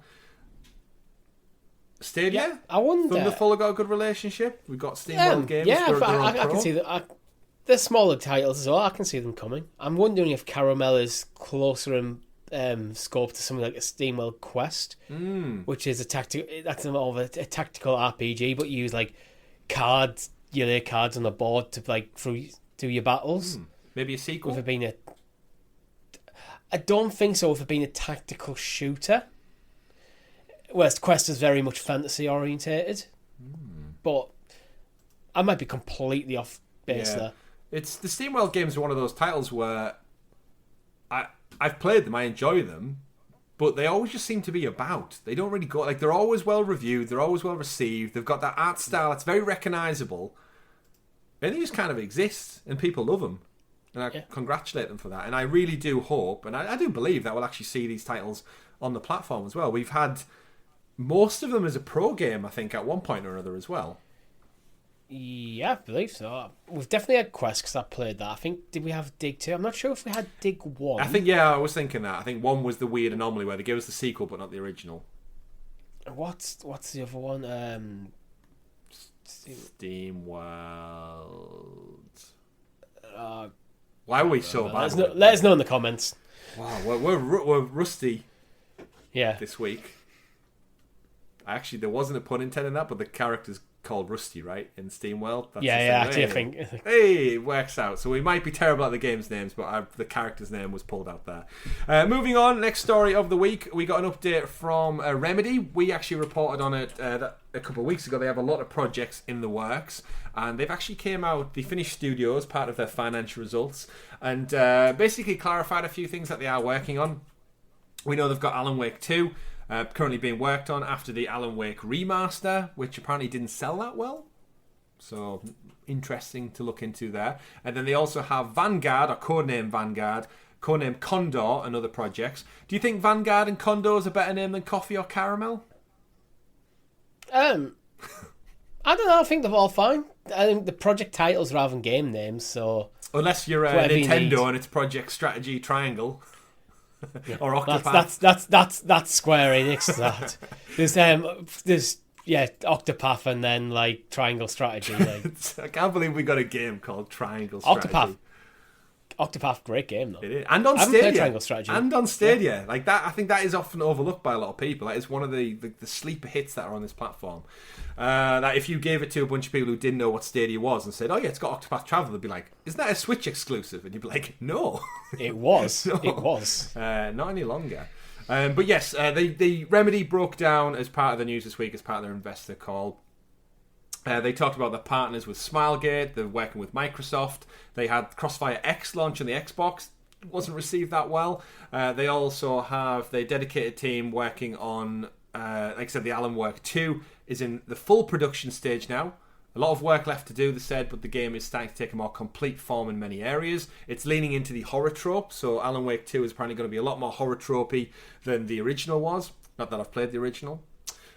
Stadia? Yeah, I wonder. Thunderful have got a good relationship. We've got SteamWorld games. Yeah, they're I can see that. They're smaller titles as well. I can see them coming. I'm wondering if Caramel is closer in scope to something like a SteamWorld Quest, which is that's more of a tactical RPG, but you use like cards. You lay cards on the board to do your battles. Maybe a sequel. With it being I don't think so. With it being a tactical shooter. Whereas Quest is very much fantasy orientated, but I might be completely off base there. It's the SteamWorld games are one of those titles where I've played them, I enjoy them, but they always just seem to be about. They don't really go they're always well reviewed, they're always well received. They've got that art style that's very recognisable, and they just kind of exist, and people love them. And I congratulate them for that. And I really do hope, and I do believe that we'll actually see these titles on the platform as well. We've had most of them as a pro game, I think, at one point or another as well. Yeah, I believe so. We've definitely had Quest because I played that. I think, did we have Dig 2? I'm not sure if we had Dig 1. I think, I was thinking that. I think 1 was the weird anomaly where they gave us the sequel but not the original. What's the other one? SteamWorld. Why are we so bad? Let us know in the comments. Wow, we're rusty this week. Actually, there wasn't a pun intended in that, but the character's called Rusty, right? In SteamWorld. That's actually, I think. Hey, it works out. So we might be terrible at the game's names, but the character's name was pulled out there. Moving on, next story of the week. We got an update from Remedy. We actually reported on it a couple of weeks ago. They have a lot of projects in the works, and they've actually came out, they finished studios, part of their financial results, and basically clarified a few things that they are working on. We know they've got Alan Wake 2, currently being worked on after the Alan Wake remaster, which apparently didn't sell that well. So, interesting to look into there. And then they also have Vanguard, or codename Vanguard, codename Condor, and other projects. Do you think Vanguard and Condor is a better name than Coffee or Caramel? I don't know. I think they're all fine. I think the project titles rather than game names, so... Unless you're Nintendo and it's Project Strategy Triangle. Or Octopath. That's Square Enix. That there's Octopath and then like Triangle Strategy. I can't believe we got a game called Triangle Strategy. Octopath, great game though. It is, and on Stadia. Triangle Strategy. And on Stadia, like that. I think that is often overlooked by a lot of people. That is one of the sleeper hits that are on this platform. That if you gave it to a bunch of people who didn't know what Stadia was and said, "Oh yeah, it's got Octopath Travel," they'd be like, "Isn't that a Switch exclusive?" And you'd be like, "No, it was. No. It was not any longer." But yes, the Remedy broke down as part of the news this week as part of their investor call. They talked about their partners with Smilegate. They're working with Microsoft. They had Crossfire X launch on the Xbox. wasn't received that well. They also have their dedicated team working on, like I said, the Alan Wake 2 is in the full production stage now. A lot of work left to do, they said, but the game is starting to take a more complete form in many areas. It's leaning into the horror trope, so Alan Wake 2 is apparently going to be a lot more horror tropey than the original was. Not that I've played the original.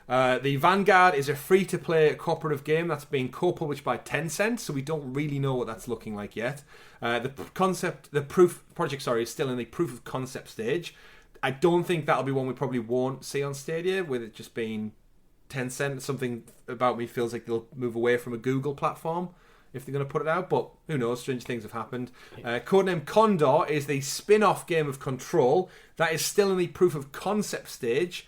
The Vanguard is a free-to-play cooperative game that's being co-published by Tencent, so we don't really know what that's looking like yet. The project is still in the proof of concept stage. I don't think that'll be one we probably won't see on Stadia, with it just being Tencent. Something about me feels like they'll move away from a Google platform if they're going to put it out, but who knows, strange things have happened. Codename Condor is the spin-off game of Control that is still in the proof of concept stage.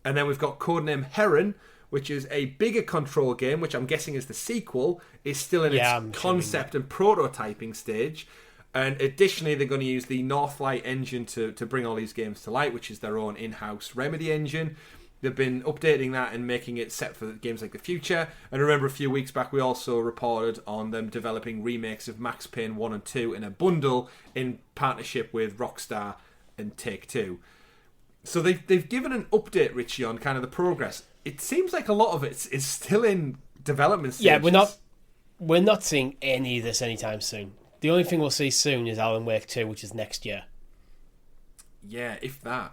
And then we've got Codename Heron, which is a bigger Control game, which I'm guessing is the sequel, is still in its concept and prototyping stage. And additionally, they're going to use the Northlight engine to bring all these games to light, which is their own in-house Remedy engine. They've been updating that and making it set for games like the future. And remember, a few weeks back, we also reported on them developing remakes of Max Payne 1 and 2 in a bundle in partnership with Rockstar and Take-Two. So they've given an update, Richie, on kind of the progress. It seems like a lot of it is still in development stages. Yeah, we're not seeing any of this anytime soon. The only thing we'll see soon is Alan Wake 2, which is next year. Yeah, if that.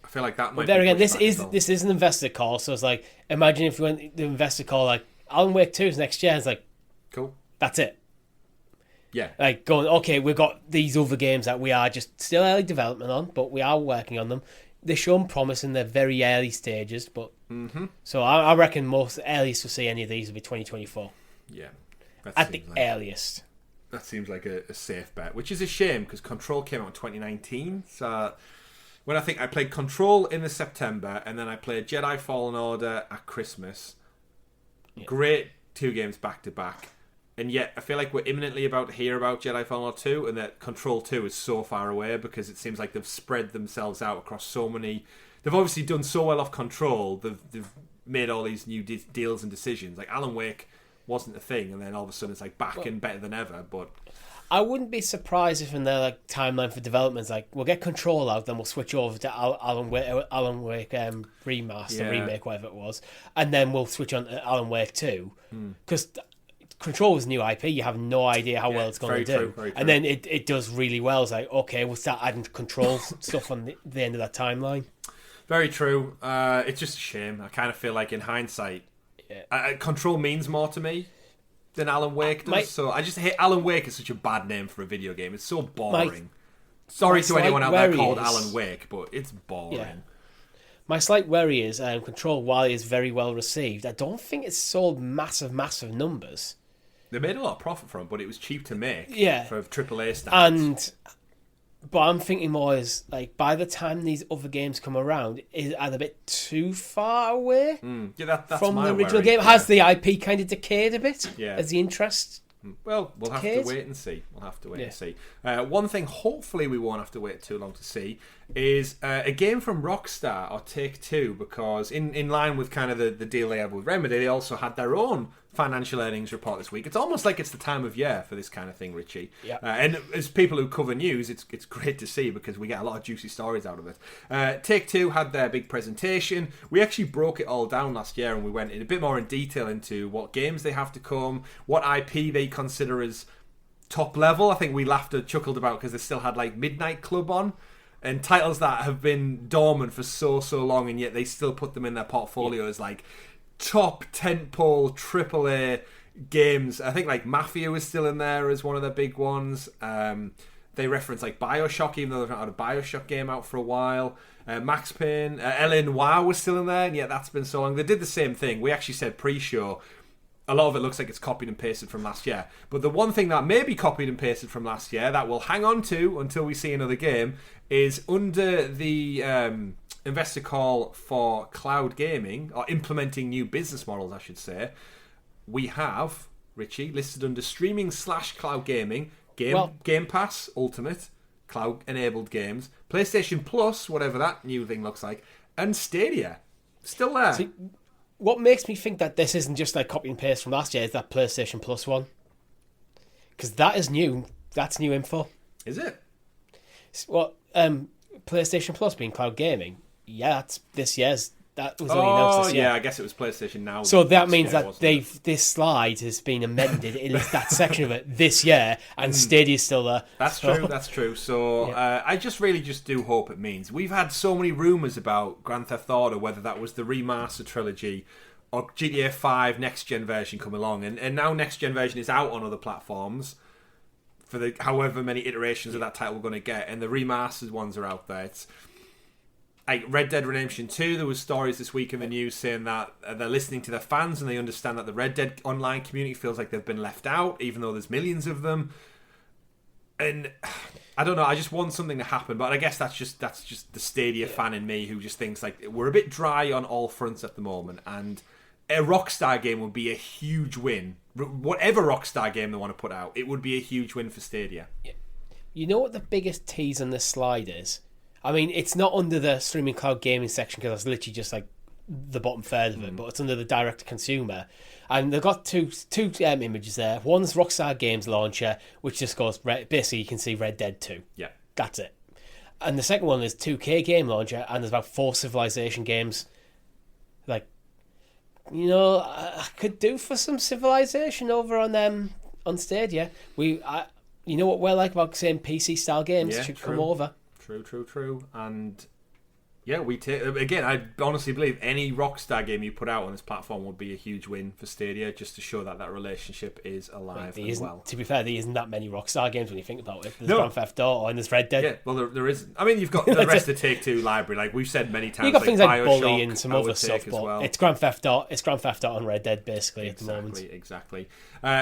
I feel like that might. But there be again, this is an investor call, so it's like, imagine if we went the investor call like Alan Wake 2 is next year. It's like, cool. That's it. Yeah. Like going, okay, we've got these other games that we are just still early development on, but we are working on them. They're showing promise in their very early stages, but so I reckon most earliest we'll see any of these will be 2024. Yeah. At the earliest. That seems like a safe bet, which is a shame because Control came out in 2019. So when I think I played Control in the September, and then I played Jedi Fallen Order at Christmas. Yeah. Great 2 games back to back. And yet, I feel like we're imminently about to hear about Jedi Fallen Order 2, and that Control 2 is so far away because it seems like they've spread themselves out across so many. They've obviously done so well off Control. They've made all these new deals and decisions. Like Alan Wake wasn't a thing, and then all of a sudden it's like back and better than ever. But I wouldn't be surprised if in their like timeline for development, it's like we'll get Control out, then we'll switch over to Alan Wake remaster, remake, whatever it was, and then we'll switch on to Alan Wake 2 because. Control is new IP. You have no idea how well it's going to do. True. And then it does really well. It's like, okay, we'll start adding Control stuff on the end of that timeline. Very true. It's just a shame. I kind of feel like in hindsight, Control means more to me than Alan Wake does. So I just hate Alan Wake is such a bad name for a video game. It's so boring. Sorry to anyone out there called Alan Wake, but it's boring. Yeah. My slight worry is Control, while it is very well received, I don't think it's sold massive numbers. They made a lot of profit from it, but it was cheap to make for AAA standards. But I'm thinking more is, like, by the time these other games come around, is it a bit too far away that's from my the original worry. game? Has the IP kind of decayed a bit? Yeah. Has the interest Well, we'll have to wait and see. And see. One thing, hopefully we won't have to wait too long to see, is a game from Rockstar or Take-Two, because in line with kind of the deal they have with Remedy, they also had their own financial earnings report this week. It's almost like it's the time of year for this kind of thing, Richie. Yeah. And as people who cover news, it's great to see because we get a lot of juicy stories out of it. Take-Two had their big presentation. We actually broke it all down last year and we went in a bit more in detail into what games they have to come, what IP they consider as top level. I think we laughed and chuckled about because they still had like Midnight Club on and titles that have been dormant for so long, and yet they still put them in their portfolio as like top tentpole AAA games. I think like Mafia was still in there as one of their big ones. They reference like Bioshock, even though they've not had a Bioshock game out for a while. Max Payne, L.A. Noire was still in there, and yet that's been so long. They did the same thing. We actually said pre-show. A lot of it looks like it's copied and pasted from last year. But the one thing that may be copied and pasted from last year that we'll hang on to until we see another game is under the investor call for cloud gaming, or implementing new business models, I should say. We have, Richie, listed under streaming/cloud gaming, Game Pass Ultimate, cloud-enabled games, PlayStation Plus, whatever that new thing looks like, and Stadia. Still there. See, what makes me think that this isn't just like copy and paste from last year is that PlayStation Plus one. Because that is new. That's new info. Is it? What PlayStation Plus being cloud gaming? Yeah, that's this year's. That was only announced this year. Yeah, I guess it was PlayStation Now. So that means that this slide has been amended, at least that section of it, this year, and Stadia's still there. That's true. So I just do hope it means. We've had so many rumours about Grand Theft Auto, whether that was the remaster trilogy or GTA 5 next-gen version come along, and now next-gen version is out on other platforms for the however many iterations of that title we're going to get, and the remastered ones are out there. It's like Red Dead Redemption 2, there was stories this week in the news saying that they're listening to their fans and they understand that the Red Dead online community feels like they've been left out, even though there's millions of them. And I don't know, I just want something to happen, but I guess that's just the Stadia fan in me who just thinks like we're a bit dry on all fronts at the moment, and a Rockstar game would be a huge win. Whatever Rockstar game they want to put out, it would be a huge win for Stadia. You know what the biggest tease on this slide is? I mean, it's not under the streaming cloud gaming section because it's literally just like the bottom third of it, but it's under the direct to consumer. And they've got two images there. One's Rockstar Games Launcher, which just goes, basically you can see Red Dead 2. Yeah. That's it. And the second one is 2K Game Launcher, and there's about 4 Civilization games. Like, you know, I could do for some Civilization over on Stadia. You know what we're like about saying PC style games should come over. True. And yeah, we take again. I honestly believe any Rockstar game you put out on this platform would be a huge win for Stadia, just to show that relationship is alive and well. To be fair, there isn't that many Rockstar games when you think about it. There's Grand Theft Auto and there's Red Dead. Yeah, well, there isn't. I mean, you've got the rest of the Take-Two library, like we've said many times. You've got things like Bioshock, Bully and some other stuff, but well. It's Grand Theft Auto and Red Dead basically at the moment. Exactly.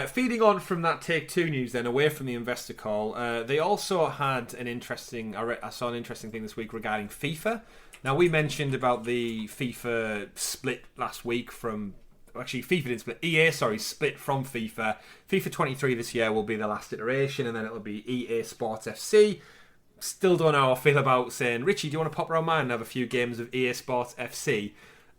Feeding on from that Take-Two news, then away from the investor call, they also had an interesting. I saw an interesting thing this week regarding FIFA. Now, we mentioned about the FIFA split last week from... Actually, FIFA didn't split. EA, split from FIFA. FIFA 23 this year will be the last iteration, and then it'll be EA Sports FC. Still don't know how I feel about saying, Richie, do you want to pop around mine and have a few games of EA Sports FC,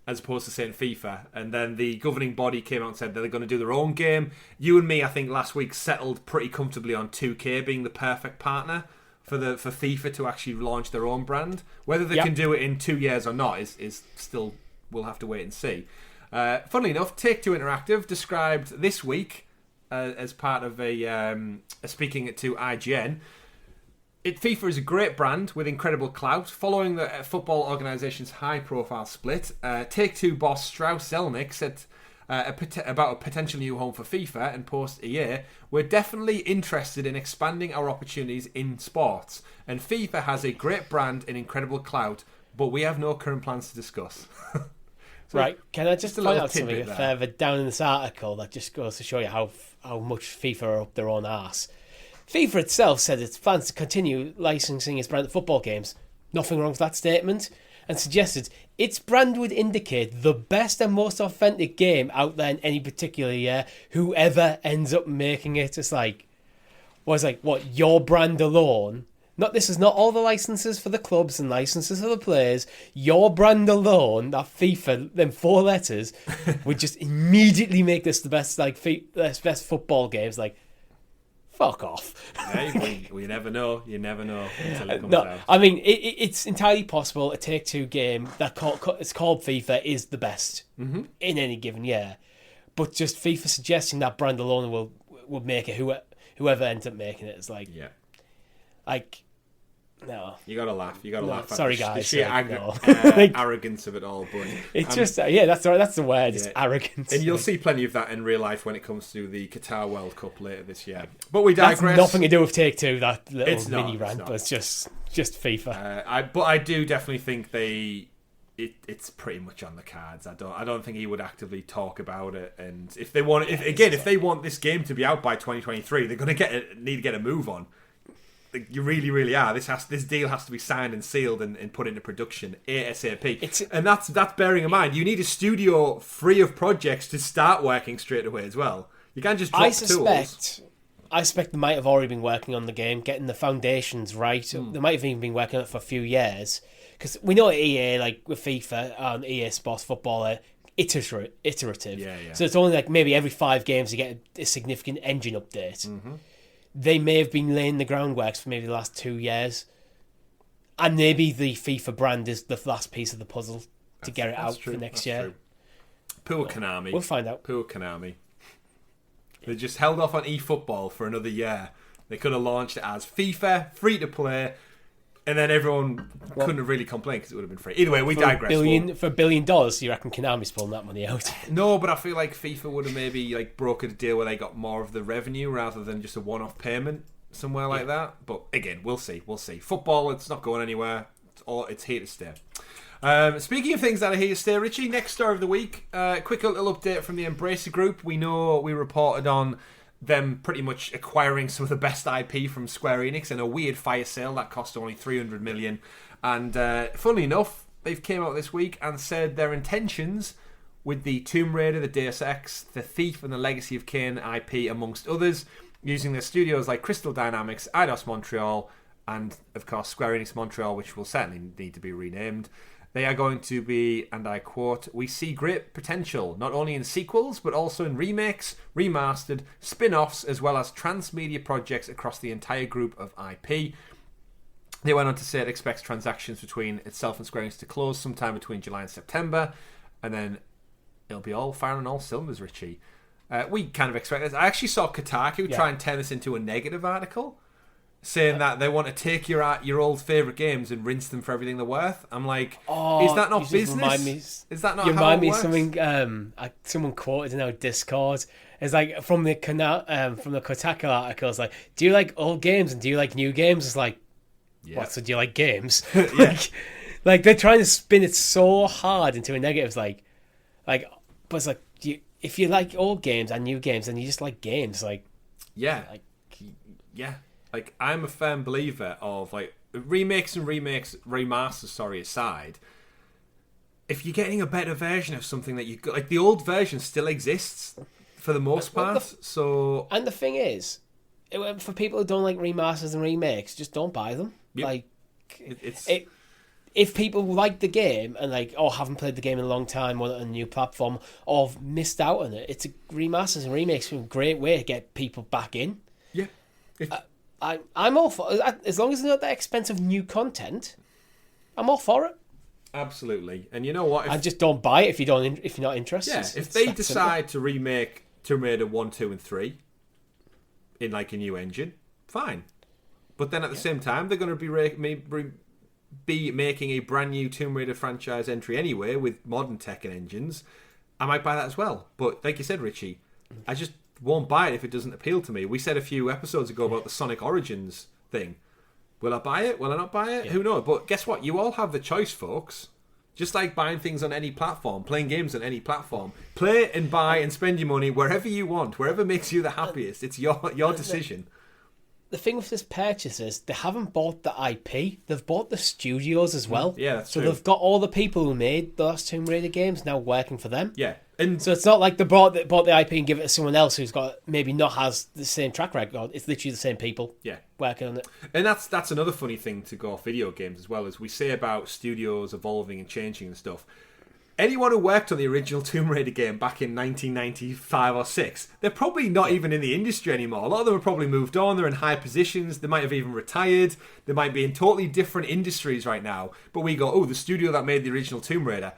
as opposed to saying FIFA? And then the governing body came out and said that they're going to do their own game. You and me, I think, last week settled pretty comfortably on 2K being the perfect partner for FIFA to actually launch their own brand. Whether they can do it in 2 years or not is still, we'll have to wait and see. Funnily enough, Take-Two Interactive described this week as part of speaking to IGN, FIFA is a great brand with incredible clout. Following the football organisation's high-profile split, Take-Two boss Strauss Zelnick said about a potential new home for FIFA and post-EA, we're definitely interested in expanding our opportunities in sports. And FIFA has a great brand and incredible clout, but we have no current plans to discuss. Right, can I just point out something further down in this article that just goes to show you how much FIFA are up their own arse. FIFA itself said it plans to continue licensing its brand of football games. Nothing wrong with that statement. And suggested its brand would indicate the best and most authentic game out there in any particular year, whoever ends up making it. It's like, what, your brand alone? This is not all the licenses for the clubs and licenses for the players. Your brand alone, that FIFA, them 4 letters, would just immediately make this the best, best football games. Like, fuck off. Hey, we never know. You never know until it comes out. I mean, it's entirely possible a Take-Two game it's called FIFA is the best in any given year. But just FIFA suggesting that brand alone will make it, whoever ends up making it is like... Yeah. Like... No, you gotta laugh. Laugh. Sorry, at guys. the sheer arrogance of it all. But it's that's right. That's the word. It's arrogance, and you'll see plenty of that in real life when it comes to the Qatar World Cup later this year. But we digress. That's nothing to do with Take-Two. That little mini rant, but it's just FIFA. I do definitely think it's pretty much on the cards. I don't think he would actively talk about it. And if they want this game to be out by 2023, they're going to need to get a move on. You really, really are. This deal has to be signed and sealed and put into production ASAP. And that's bearing in mind, you need a studio free of projects to start working straight away as well. You can't just drop tools. I suspect they might have already been working on the game, getting the foundations right. They might have even been working on it for a few years. Because we know EA, like with FIFA and EA Sports Football, iterative. Yeah. So it's only like maybe every 5 games you get a significant engine update. Mm-hmm. They may have been laying the groundworks for maybe the last 2 years. And maybe the FIFA brand is the last piece of the puzzle to get it out true. for next That's year. True. Poor Konami. We'll find out. Poor Konami. They just held off on eFootball for another year. They could have launched it as FIFA, free to play, and then everyone couldn't have really complained because it would have been free. Either way, we digress. For $1 billion, you reckon Konami's pulling that money out? No, but I feel like FIFA would have maybe brokered a deal where they got more of the revenue rather than just a one-off payment somewhere like that. But again, we'll see. Football, it's not going anywhere. It's here to stay. Speaking of things that are here to stay, Richie, next story of the week. Quick little update from the Embracer Group. We know we reported on them pretty much acquiring some of the best IP from Square Enix in a weird fire sale that cost only $300 million. And funnily enough, they've came out this week and said their intentions with the Tomb Raider, the Deus Ex, the Thief, and the Legacy of Kain IP, amongst others, using their studios like Crystal Dynamics, Eidos Montreal, and of course Square Enix Montreal, which will certainly need to be renamed. They are going to be, and I quote, "We see great potential, not only in sequels, but also in remakes, remastered, spin-offs, as well as transmedia projects across the entire group of IP." They went on to say it expects transactions between itself and Square Enix to close sometime between July and September, and then it'll be all firing on all cylinders, Richie. We kind of expect this. I actually saw Kotaku try and turn this into a negative article, saying that they want to take your old favourite games and rinse them for everything they're worth. I'm like, is that not business? Is that not how it works? You remind me of something someone quoted in our Discord. It's like from the Kotaku article. It's like, do you like old games and do you like new games? It's like, what? So do you like games? like they're trying to spin it so hard into a negative. It's like, but it's like, if you like old games and new games, then you just like games. Like, Like, I'm a firm believer of, remasters aside, if you're getting a better version of something that you got, like, the old version still exists for the most part, And the thing is, for people who don't like remasters and remakes, just don't buy them. Yep. If people like the game and haven't played the game in a long time, want it on a new platform, or have missed out on it, remasters and remakes are a great way to get people back in. Yeah. I'm all for, as long as it's not that expensive new content, I'm all for it. Absolutely. And you know what? I just don't buy it if you're not interested. Yeah, if they decide to remake Tomb Raider 1, 2 and 3 in a new engine, fine. But then at the same time, they're going to be making a brand new Tomb Raider franchise entry anyway with modern tech and engines. I might buy that as well. But like you said, Richie, I just won't buy it if it doesn't appeal to me. We said a few episodes ago about the Sonic Origins thing. Will I buy it? Will I not buy it? Yeah. Who knows? But guess what? You all have the choice, folks. Just like buying things on any platform, playing games on any platform. Play and buy and spend your money wherever you want, wherever makes you the happiest. It's your decision. The thing with this purchase is they haven't bought the IP, they've bought the studios as well. Yeah, that's true. So they've got all the people who made the last Tomb Raider games now working for them. Yeah. And so it's not like they bought the IP and give it to someone else who's not has the same track record. It's literally the same people working on it. And that's another funny thing to go off video games as well, as we say about studios evolving and changing and stuff. Anyone who worked on the original Tomb Raider game back in 1995 or 6, they're probably not even in the industry anymore. A lot of them have probably moved on. They're in high positions. They might have even retired. They might be in totally different industries right now. But we go, the studio that made the original Tomb Raider.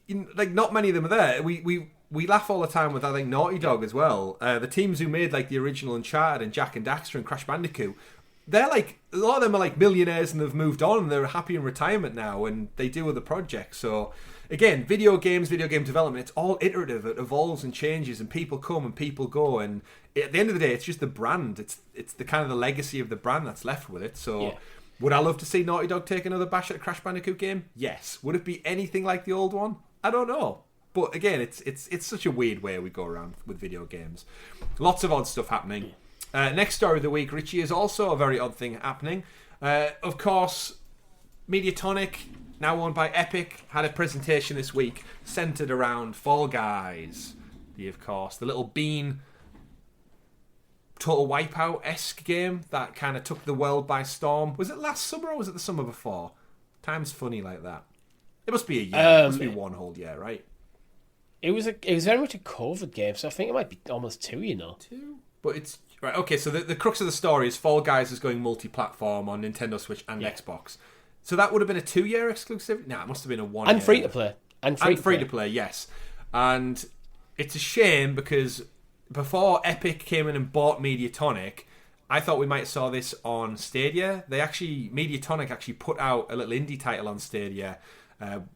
Not many of them are there. We laugh all the time with, I think, Naughty Dog as well. The teams who made the original Uncharted and Jak and Daxter and Crash Bandicoot, they're a lot of them are millionaires and they've moved on and they're happy in retirement now and they do other projects. So again, video game development, it's all iterative. It evolves and changes and people come and people go, and at the end of the day, it's just the brand. It's the kind of the legacy of the brand that's left with it. So would I love to see Naughty Dog take another bash at a Crash Bandicoot game? Yes. Would it be anything like the old one? I don't know. But again, it's such a weird way we go around with video games. Lots of odd stuff happening. Next story of the week, Richie, is also a very odd thing happening. Of course, Mediatonic, now owned by Epic, had a presentation this week centered around Fall Guys. The little bean Total Wipeout-esque game that kind of took the world by storm. Was it last summer or was it the summer before? Time's funny like that. It must be a year. It must be one whole year, right? It was very much a COVID game, so I think it might be almost 2, 2? But it's Right, okay, so the crux of the story is Fall Guys is going multi-platform on Nintendo Switch and Xbox. So that would have been a 2-year exclusive? No, it must have been a 1 year. And free to play. And free to play, yes. And it's a shame because before Epic came in and bought Mediatonic, I thought we might saw this on Stadia. Mediatonic actually put out a little indie title on Stadia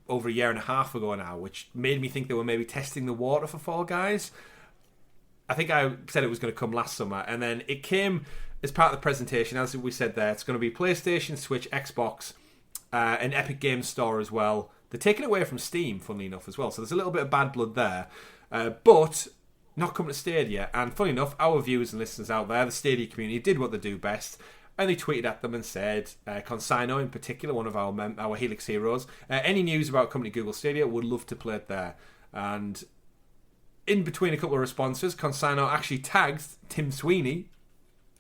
over a year and a half ago now, which made me think they were maybe testing the water for Fall Guys. I think I said it was going to come last summer, and then it came as part of the presentation. As we said there, it's going to be PlayStation, Switch, Xbox, and Epic Games Store as well. They're taking it away from Steam, funnily enough, as well. So there's a little bit of bad blood there. But not coming to Stadia. And funny enough, our viewers and listeners out there, the Stadia community, did what they do best. And they tweeted at them and said, Consino in particular, one of our Helix heroes, any news about company Google Stadia, would love to play it there. And in between a couple of responses, Consino actually tagged Tim Sweeney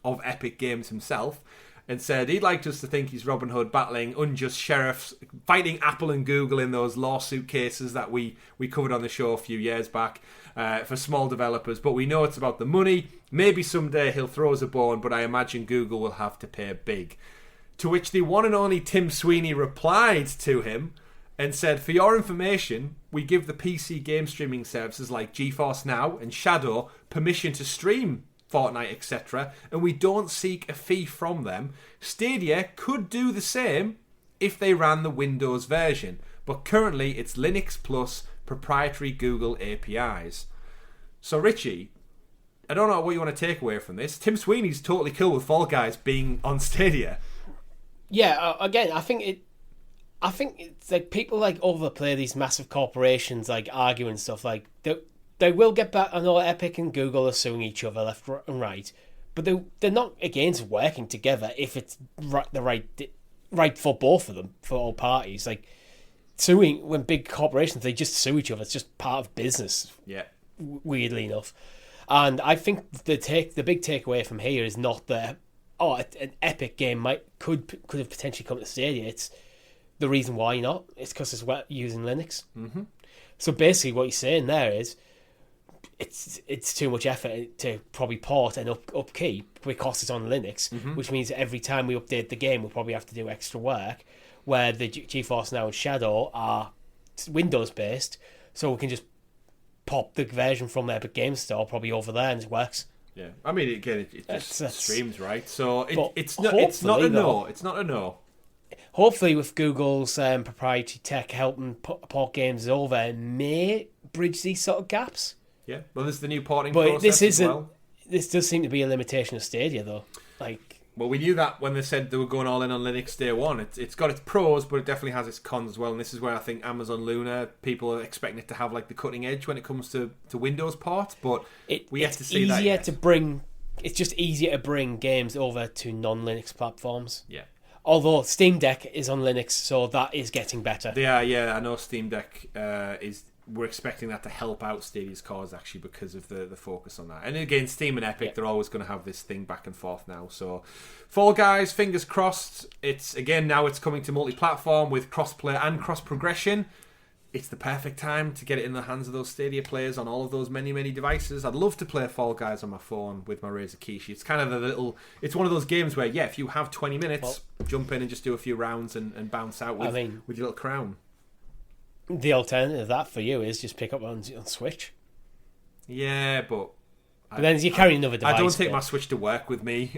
of Epic Games himself and said he'd like us to think he's Robin Hood battling unjust sheriffs, fighting Apple and Google in those lawsuit cases that we covered on the show a few years back for small developers. But we know it's about the money. Maybe someday he'll throw us a bone, but I imagine Google will have to pay big. To which the one and only Tim Sweeney replied to him and said, for your information, we give the PC game streaming services like GeForce Now and Shadow permission to stream Fortnite, etc., and we don't seek a fee from them. Stadia could do the same if they ran the Windows version, but currently it's Linux plus proprietary Google APIs. So Richie, I don't know what you want to take away from this. Tim Sweeney's totally cool with Fall Guys being on Stadia. Yeah, again, I think it's like people like overplay these massive corporations like arguing stuff like they will get back. I know Epic and Google are suing each other left and right, but they're not against working together if it's the right for both of them, for all parties. Like suing, when big corporations, they just sue each other. It's just part of business. Yeah. Weirdly enough, and I think the big takeaway from here is not that an Epic game could have potentially come to Stadia. It's the reason why not. It's because it's using Linux. Mm-hmm. So basically, what you're saying there is it's too much effort to probably port and upkeep because it's on Linux, which means that every time we update the game, we'll probably have to do extra work. Where the GeForce Now and Shadow are Windows based, so we can just pop the version from the Epic Games Store probably over there and it works. Yeah, I mean, again, it just streams, right? So it's not a no. Hopefully, with Google's proprietary tech helping port games over, it may bridge these sort of gaps. Yeah, well, there's the new porting process as well. This does seem to be a limitation of Stadia, though. Well, we knew that when they said they were going all in on Linux day one. It's got its pros, but it definitely has its cons as well. And this is where I think Amazon Luna, people are expecting it to have like the cutting edge when it comes to Windows port. But we have to see that. It's just easier to bring games over to non-Linux platforms. Yeah. Although Steam Deck is on Linux, so that is getting better. Yeah. I know Steam Deck is. We're expecting that to help out Stadia's cause actually because of the focus on that. And again, Steam and Epic, they're always going to have this thing back and forth now. So, Fall Guys, fingers crossed. It's coming to multi-platform with cross-play and cross-progression. It's the perfect time to get it in the hands of those Stadia players on all of those many, many devices. I'd love to play Fall Guys on my phone with my Razer Kishi. It's kind of it's one of those games where, if you have 20 minutes, jump in and just do a few rounds and bounce out with your little crown. The alternative to that for you is just pick up on Switch. Yeah, but then you carry another device. I don't take my Switch to work with me.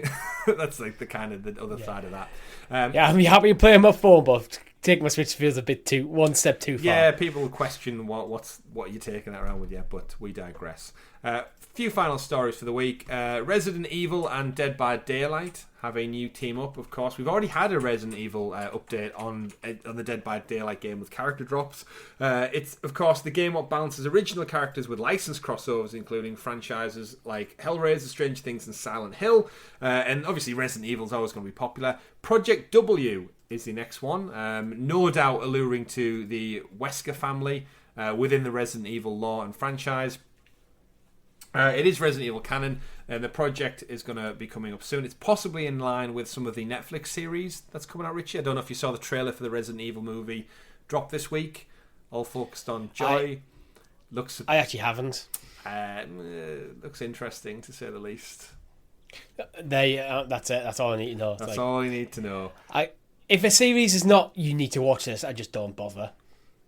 That's like the other side of that. I'm happy to play on my phone, but taking my Switch feels a bit one step too far. Yeah, people will question what you're taking that around with you, but we digress. Few final stories for the week. Resident Evil and Dead by Daylight have a new team up, of course. We've already had a Resident Evil update on the Dead by Daylight game with character drops. It's, of course, the game what balances original characters with licensed crossovers, including franchises like Hellraiser, Stranger Things, and Silent Hill. And obviously, Resident Evil is always going to be popular. Project W is the next one. No doubt alluring to the Wesker family within the Resident Evil lore and franchise. It is Resident Evil canon, and the project is going to be coming up soon. It's possibly in line with some of the Netflix series that's coming out, Richie. I don't know if you saw the trailer for the Resident Evil movie drop this week, all focused on Joy. I actually haven't. Looks interesting, to say the least. That's it. That's all I need to know. That's all you need to know. If a series is not, you need to watch this, I just don't bother.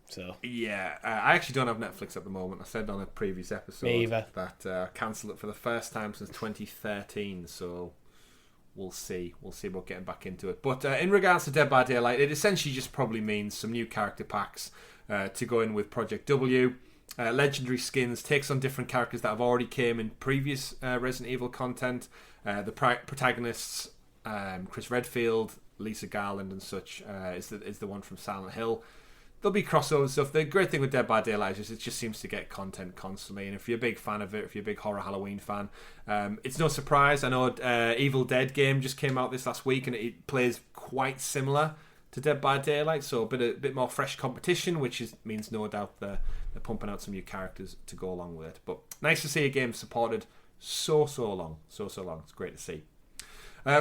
So yeah, I actually don't have Netflix at the moment. I said on a previous episode that I cancelled it for the first time since 2013. So we'll see. We'll see about getting back into it. But in regards to Dead by Daylight, it essentially just probably means some new character packs to go in with Project W. Legendary skins, takes on different characters that have already came in previous Resident Evil content. The protagonists, Chris Redfield, Lisa Garland and such, is the one from Silent Hill. There'll be crossover stuff. The great thing with Dead by Daylight is it just seems to get content constantly, and if you're a big fan of it, if you're a big horror Halloween fan, it's no surprise. I know Evil Dead game just came out this last week, and it plays quite similar to Dead by Daylight, so a bit more fresh competition, which means no doubt they're pumping out some new characters to go along with it. But nice to see a game supported so long. It's great to see.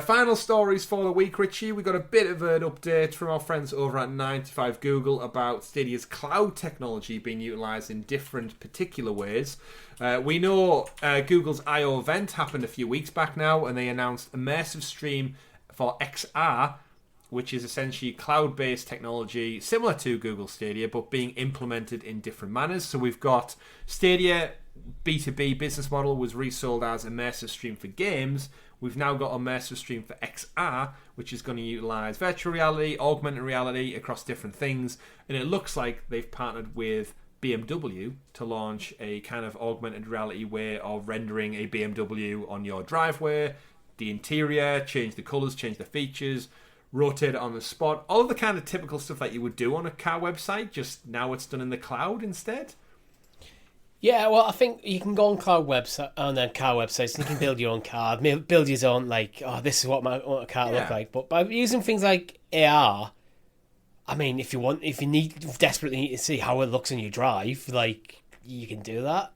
Final stories for the week, Richie. We got a bit of an update from our friends over at 95 Google about Stadia's cloud technology being utilised in different particular ways. We know Google's I/O event happened a few weeks back now, and they announced Immersive Stream for XR, which is essentially cloud-based technology similar to Google Stadia, but being implemented in different manners. So we've got Stadia B2B business model was resold as Immersive Stream for games. We've now got Immersive Stream for XR, which is going to utilise virtual reality, augmented reality across different things. And it looks like they've partnered with BMW to launch a kind of augmented reality way of rendering a BMW on your driveway, the interior, change the colours, change the features, rotate it on the spot. All of the kind of typical stuff that you would do on a car website, just now it's done in the cloud instead. Yeah, well, I think you can go on car websites and you can build your own car, build your own, like, this is what a car look like. But by using things like AR, I mean, if you desperately need to see how it looks in your drive, like, you can do that.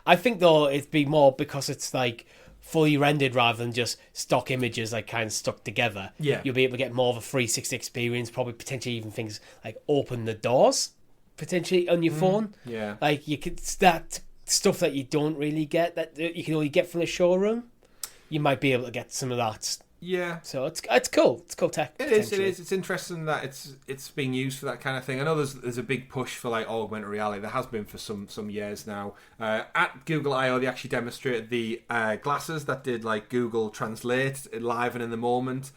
I think, though, it'd be more because it's, like, fully rendered rather than just stock images, like, kind of stuck together. Yeah. You'll be able to get more of a 360 experience, probably potentially even things like open the doors potentially on your phone. Yeah. Like, you could, that stuff that you don't really get, that you can only get from the showroom, you might be able to get some of that. Yeah. So it's cool. It's cool tech. It is. It's interesting that it's being used for that kind of thing. I know there's a big push for like augmented reality. There has been for some years now. At Google I/O, they actually demonstrated the glasses that did like Google Translate live and in the moment.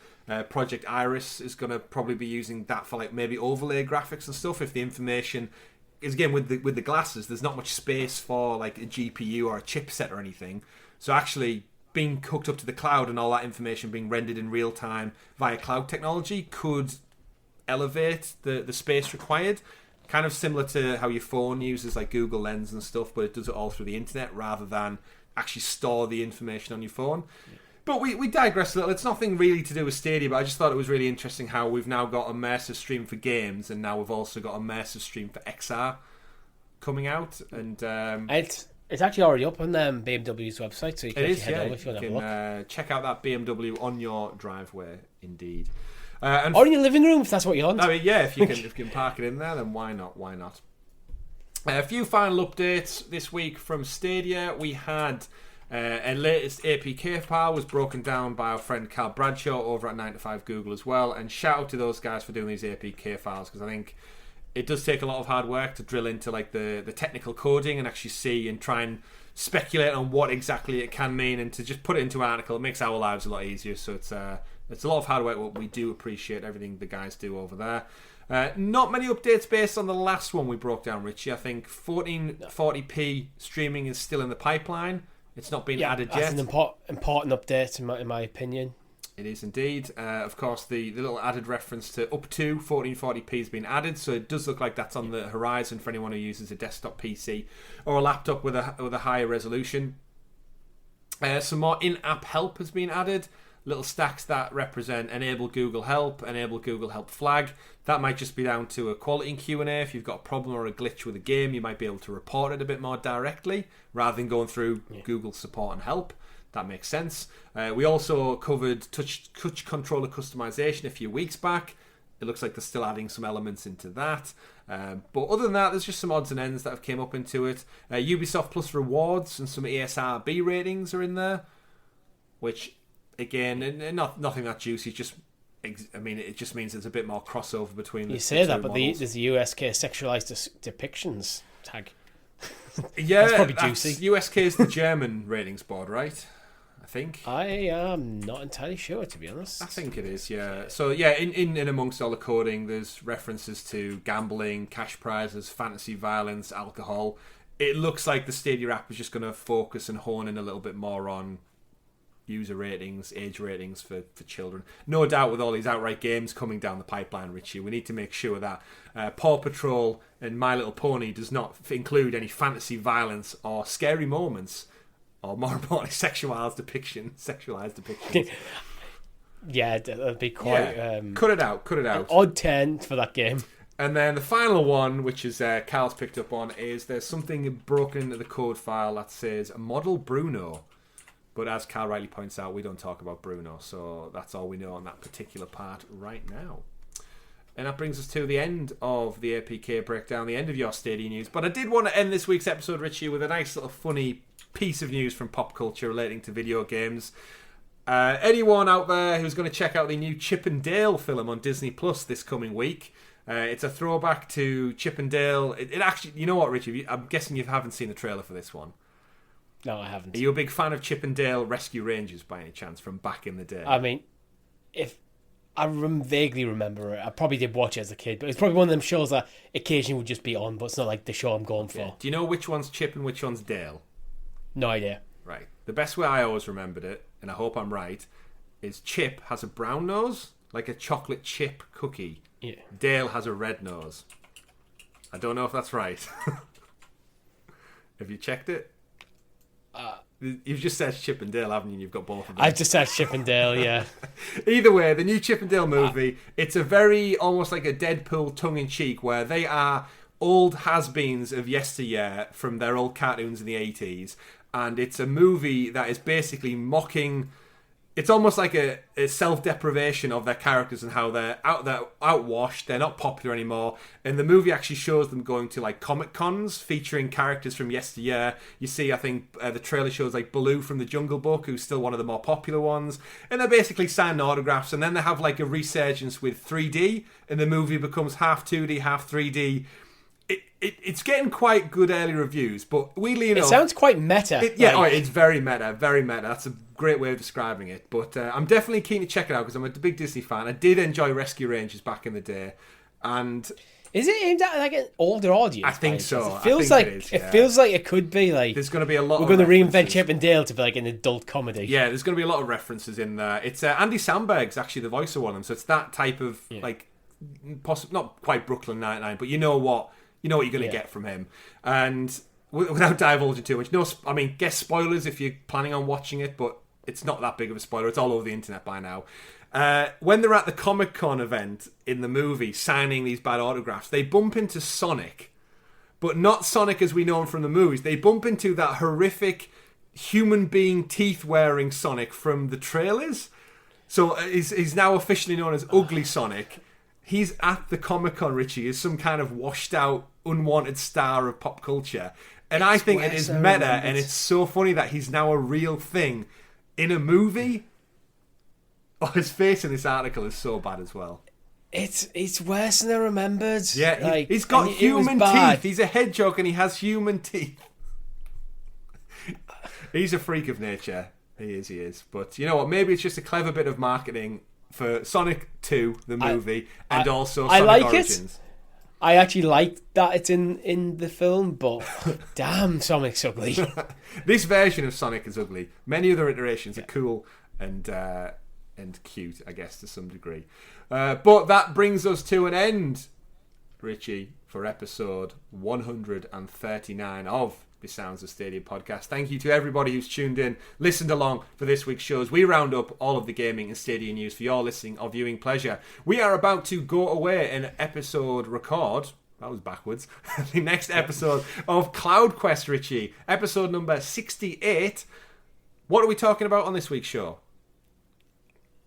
Project Iris is going to probably be using that for like maybe overlay graphics and stuff. If the information is, again, with the glasses, there's not much space for like a GPU or a chipset or anything. So actually being hooked up to the cloud and all that information being rendered in real time via cloud technology could elevate the space required. Kind of similar to how your phone uses like Google Lens and stuff, but it does it all through the internet rather than actually store the information on your phone. Yeah. But we digress a little. It's nothing really to do with Stadia, but I just thought it was really interesting how we've now got Immersive Stream for games, and now we've also got Immersive Stream for XR coming out. And it's actually already up on BMW's website, so you can head over if you want to have a look. Check out that BMW on your driveway, indeed. Or in your living room, if that's what you want. I mean, yeah, if you can park it in there, then why not? Why not? A few final updates this week from Stadia. We had a latest APK file was broken down by our friend Carl Bradshaw over at 9to5 Google as well. And shout out to those guys for doing these APK files, because I think it does take a lot of hard work to drill into like the technical coding and actually see and try and speculate on what exactly it can mean, and to just put it into an article. It makes our lives a lot easier. So it's a lot of hard work, but we do appreciate everything the guys do over there. Not many updates based on the last one we broke down, Richie. I think 1440p streaming is still in the pipeline. It's not been added yet. That's an important update in my opinion. It is indeed. Of course, the little added reference to up to 1440p has been added, so it does look like that's on the horizon for anyone who uses a desktop PC or a laptop with a higher resolution. Some more in-app help has been added. Little stacks that represent enable Google Help, enable Google Help flag. That might just be down to a quality in Q&A. If you've got a problem or a glitch with a game, you might be able to report it a bit more directly rather than going through Google support and help. That makes sense. We also covered touch controller customization a few weeks back. It looks like they're still adding some elements into that. But other than that, there's just some odds and ends that have came up into it. Ubisoft Plus rewards and some ESRB ratings are in there, which again, and nothing that juicy. Just, I mean, it just means there's a bit more crossover between. You say that, but models. there's the USK sexualized depictions tag. Yeah, that's probably juicy. USK is the German ratings board, right? I think. I am not entirely sure, to be honest. I think it is, yeah. So, yeah, in amongst all the coding, there's references to gambling, cash prizes, fantasy violence, alcohol. It looks like the Stadia app is just going to focus and hone in a little bit more on user ratings, age ratings for children. No doubt with all these outright games coming down the pipeline, Richie, we need to make sure that Paw Patrol and My Little Pony does not include any fantasy violence or scary moments, or more importantly, sexualized depictions. Yeah, that'd be quite... Yeah. Cut it out. An odd 10 for that game. And then the final one, which is Carl's picked up on, is there's something broken into the code file that says Model Bruno. But as Carl rightly points out, we don't talk about Bruno, so that's all we know on that particular part right now. And that brings us to the end of the APK breakdown, the end of your Stadia news. But I did want to end this week's episode, Richie, with a nice little funny piece of news from pop culture relating to video games. Anyone out there who's going to check out the new Chip and Dale film on Disney Plus this coming week? It's a throwback to Chip and Dale. It actually, you know what, Richie? I'm guessing you haven't seen the trailer for this one. No, I haven't. Are you a big fan of Chip and Dale Rescue Rangers by any chance from back in the day? I mean, if I vaguely remember it, I probably did watch it as a kid, but it's probably one of them shows that occasionally would just be on, but it's not like the show I'm going for. Do you know which one's Chip and which one's Dale? No idea. Right. The best way I always remembered it, and I hope I'm right, is Chip has a brown nose, like a chocolate chip cookie. Yeah. Dale has a red nose. I don't know if that's right. Have you checked it? You've just said Chip and Dale, haven't you? You've got both of them. I've just said Chip and Dale, yeah. Either way, the new Chip and Dale movie, it's a very, almost like a Deadpool tongue-in-cheek, where they are old has-beens of yesteryear from their old cartoons in the 80s, and it's a movie that is basically mocking... It's almost like a self-deprivation of their characters and how they're outwashed, they're not popular anymore. And the movie actually shows them going to like Comic Cons featuring characters from yesteryear. You see, I think the trailer shows like Baloo from the Jungle Book, who's still one of the more popular ones. And they're basically signing autographs. And then they have like a resurgence with 3D, and the movie becomes half 2D, half 3D. It's getting quite good early reviews, but weirdly enough... It sounds quite meta. It's very meta, very meta. That's a great way of describing it. But I'm definitely keen to check it out because I'm a big Disney fan. I did enjoy Rescue Rangers back in the day. And... Is it aimed at like an older audience? I think so. It feels it feels like it could be like... There's going to be a lot We're of going to reinvent Chip and Dale to be like an adult comedy. Yeah, there's going to be a lot of references in there. It's Andy Samberg's actually the voice of one of them, so it's that type of, like, not quite Brooklyn Nine-Nine, but you know what you're going to get from him. And without divulging too much, guess spoilers if you're planning on watching it, but it's not that big of a spoiler. It's all over the internet by now. When they're at the Comic-Con event in the movie signing these bad autographs, they bump into Sonic, but not Sonic as we know him from the movies. They bump into that horrific human being teeth-wearing Sonic from the trailers. So he's now officially known as Ugly Sonic. He's at the Comic-Con, Richie, as some kind of washed-out, unwanted star of pop culture. And I think it is meta, and it's so funny that he's now a real thing in a movie. Oh, his face in this article is so bad as well. It's worse than I remembered. Yeah, he's got human teeth. He's a hedgehog and he has human teeth. He's a freak of nature. He is. But you know what? Maybe it's just a clever bit of marketing for Sonic 2, the movie, and also Sonic Origins. I actually like that it's in the film, but damn, Sonic's ugly. This version of Sonic is ugly. Many other iterations are cool and cute, I guess, to some degree. But that brings us to an end, Richie, for episode 139 of the Sounds of Stadia podcast. Thank you to everybody who's tuned in, listened along for this week's shows. We round up all of the gaming and Stadia news for your listening or viewing pleasure. We are about to go away and record. That was backwards. The next episode of CloudQuest, Richie. Episode number 68. What are we talking about on this week's show?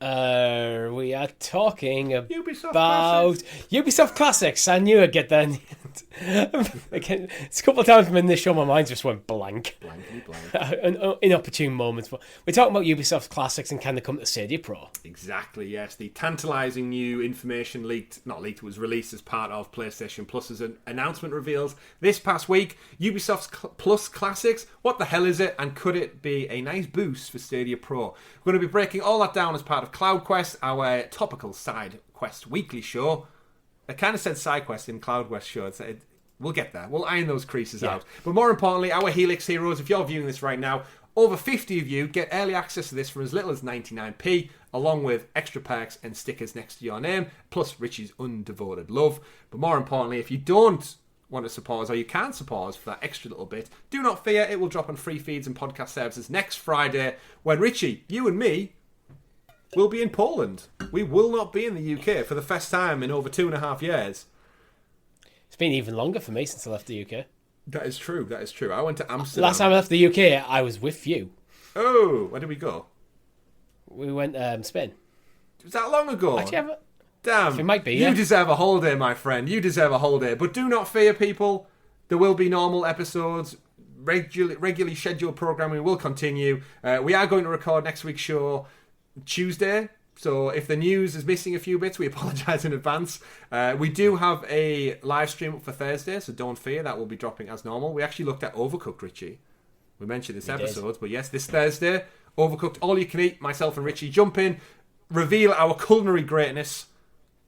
We are talking about Ubisoft Ubisoft Classics. I knew I'd get that moment. Again, it's a couple of times in this show, my mind just went blank. Blankety blank. An inopportune moment. But we're talking about Ubisoft's classics and can they come to Stadia Pro? Exactly, yes. The tantalising new information was released as part of PlayStation Plus's announcement reveals this past week. Ubisoft's Plus Classics. What the hell is it? And could it be a nice boost for Stadia Pro? We're going to be breaking all that down as part of CloudQuest, our topical side quest weekly show. I kind of said side quest in CloudQuest show. We'll get there. We'll iron those creases out. But more importantly, our Helix heroes, if you're viewing this right now, over 50 of you get early access to this for as little as 99p, along with extra perks and stickers next to your name, plus Richie's undevoted love. But more importantly, if you don't want to support us, or you can't support us for that extra little bit, do not fear, it will drop on free feeds and podcast services next Friday, when Richie, you and me, will be in Poland. We will not be in the UK for the first time in over 2.5 years. It's been even longer for me since I left the UK. That is true. I went to Amsterdam. Last time I left the UK, I was with you. Oh, where did we go? We went Spain. Was that long ago? Actually, damn. It might be, You deserve a holiday, my friend. You deserve a holiday. But do not fear, people. There will be normal episodes. Regularly scheduled programming will continue. We are going to record next week's show Tuesday, so if the news is missing a few bits, we apologise in advance. We do have a live stream up for Thursday, so don't fear, that will be dropping as normal. We actually looked at Overcooked, Richie. We mentioned this episode, but yes, this Thursday, Overcooked, all you can eat. Myself and Richie jump in, reveal our culinary greatness,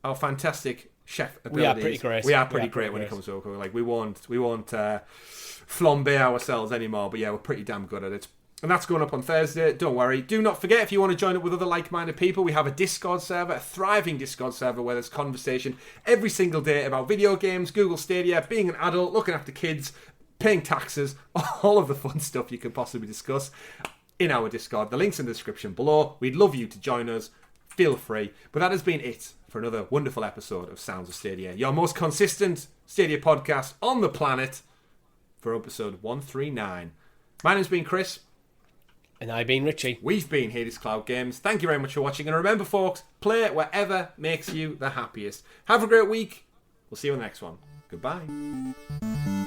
our fantastic chef abilities. We are pretty great when it comes to Overcooked. Like we won't flambe ourselves anymore, but yeah, we're pretty damn good at it. And that's going up on Thursday. Don't worry. Do not forget, if you want to join up with other like-minded people, we have a Discord server, a thriving Discord server where there's conversation every single day about video games, Google Stadia, being an adult, looking after kids, paying taxes, all of the fun stuff you could possibly discuss in our Discord. The link's in the description below. We'd love you to join us. Feel free. But that has been it for another wonderful episode of Sounds of Stadia, your most consistent Stadia podcast on the planet for episode 139. My name's been Chris. And I've been Richie. We've been Hades Cloud Games. Thank you very much for watching. And remember, folks, play it wherever makes you the happiest. Have a great week. We'll see you on the next one. Goodbye.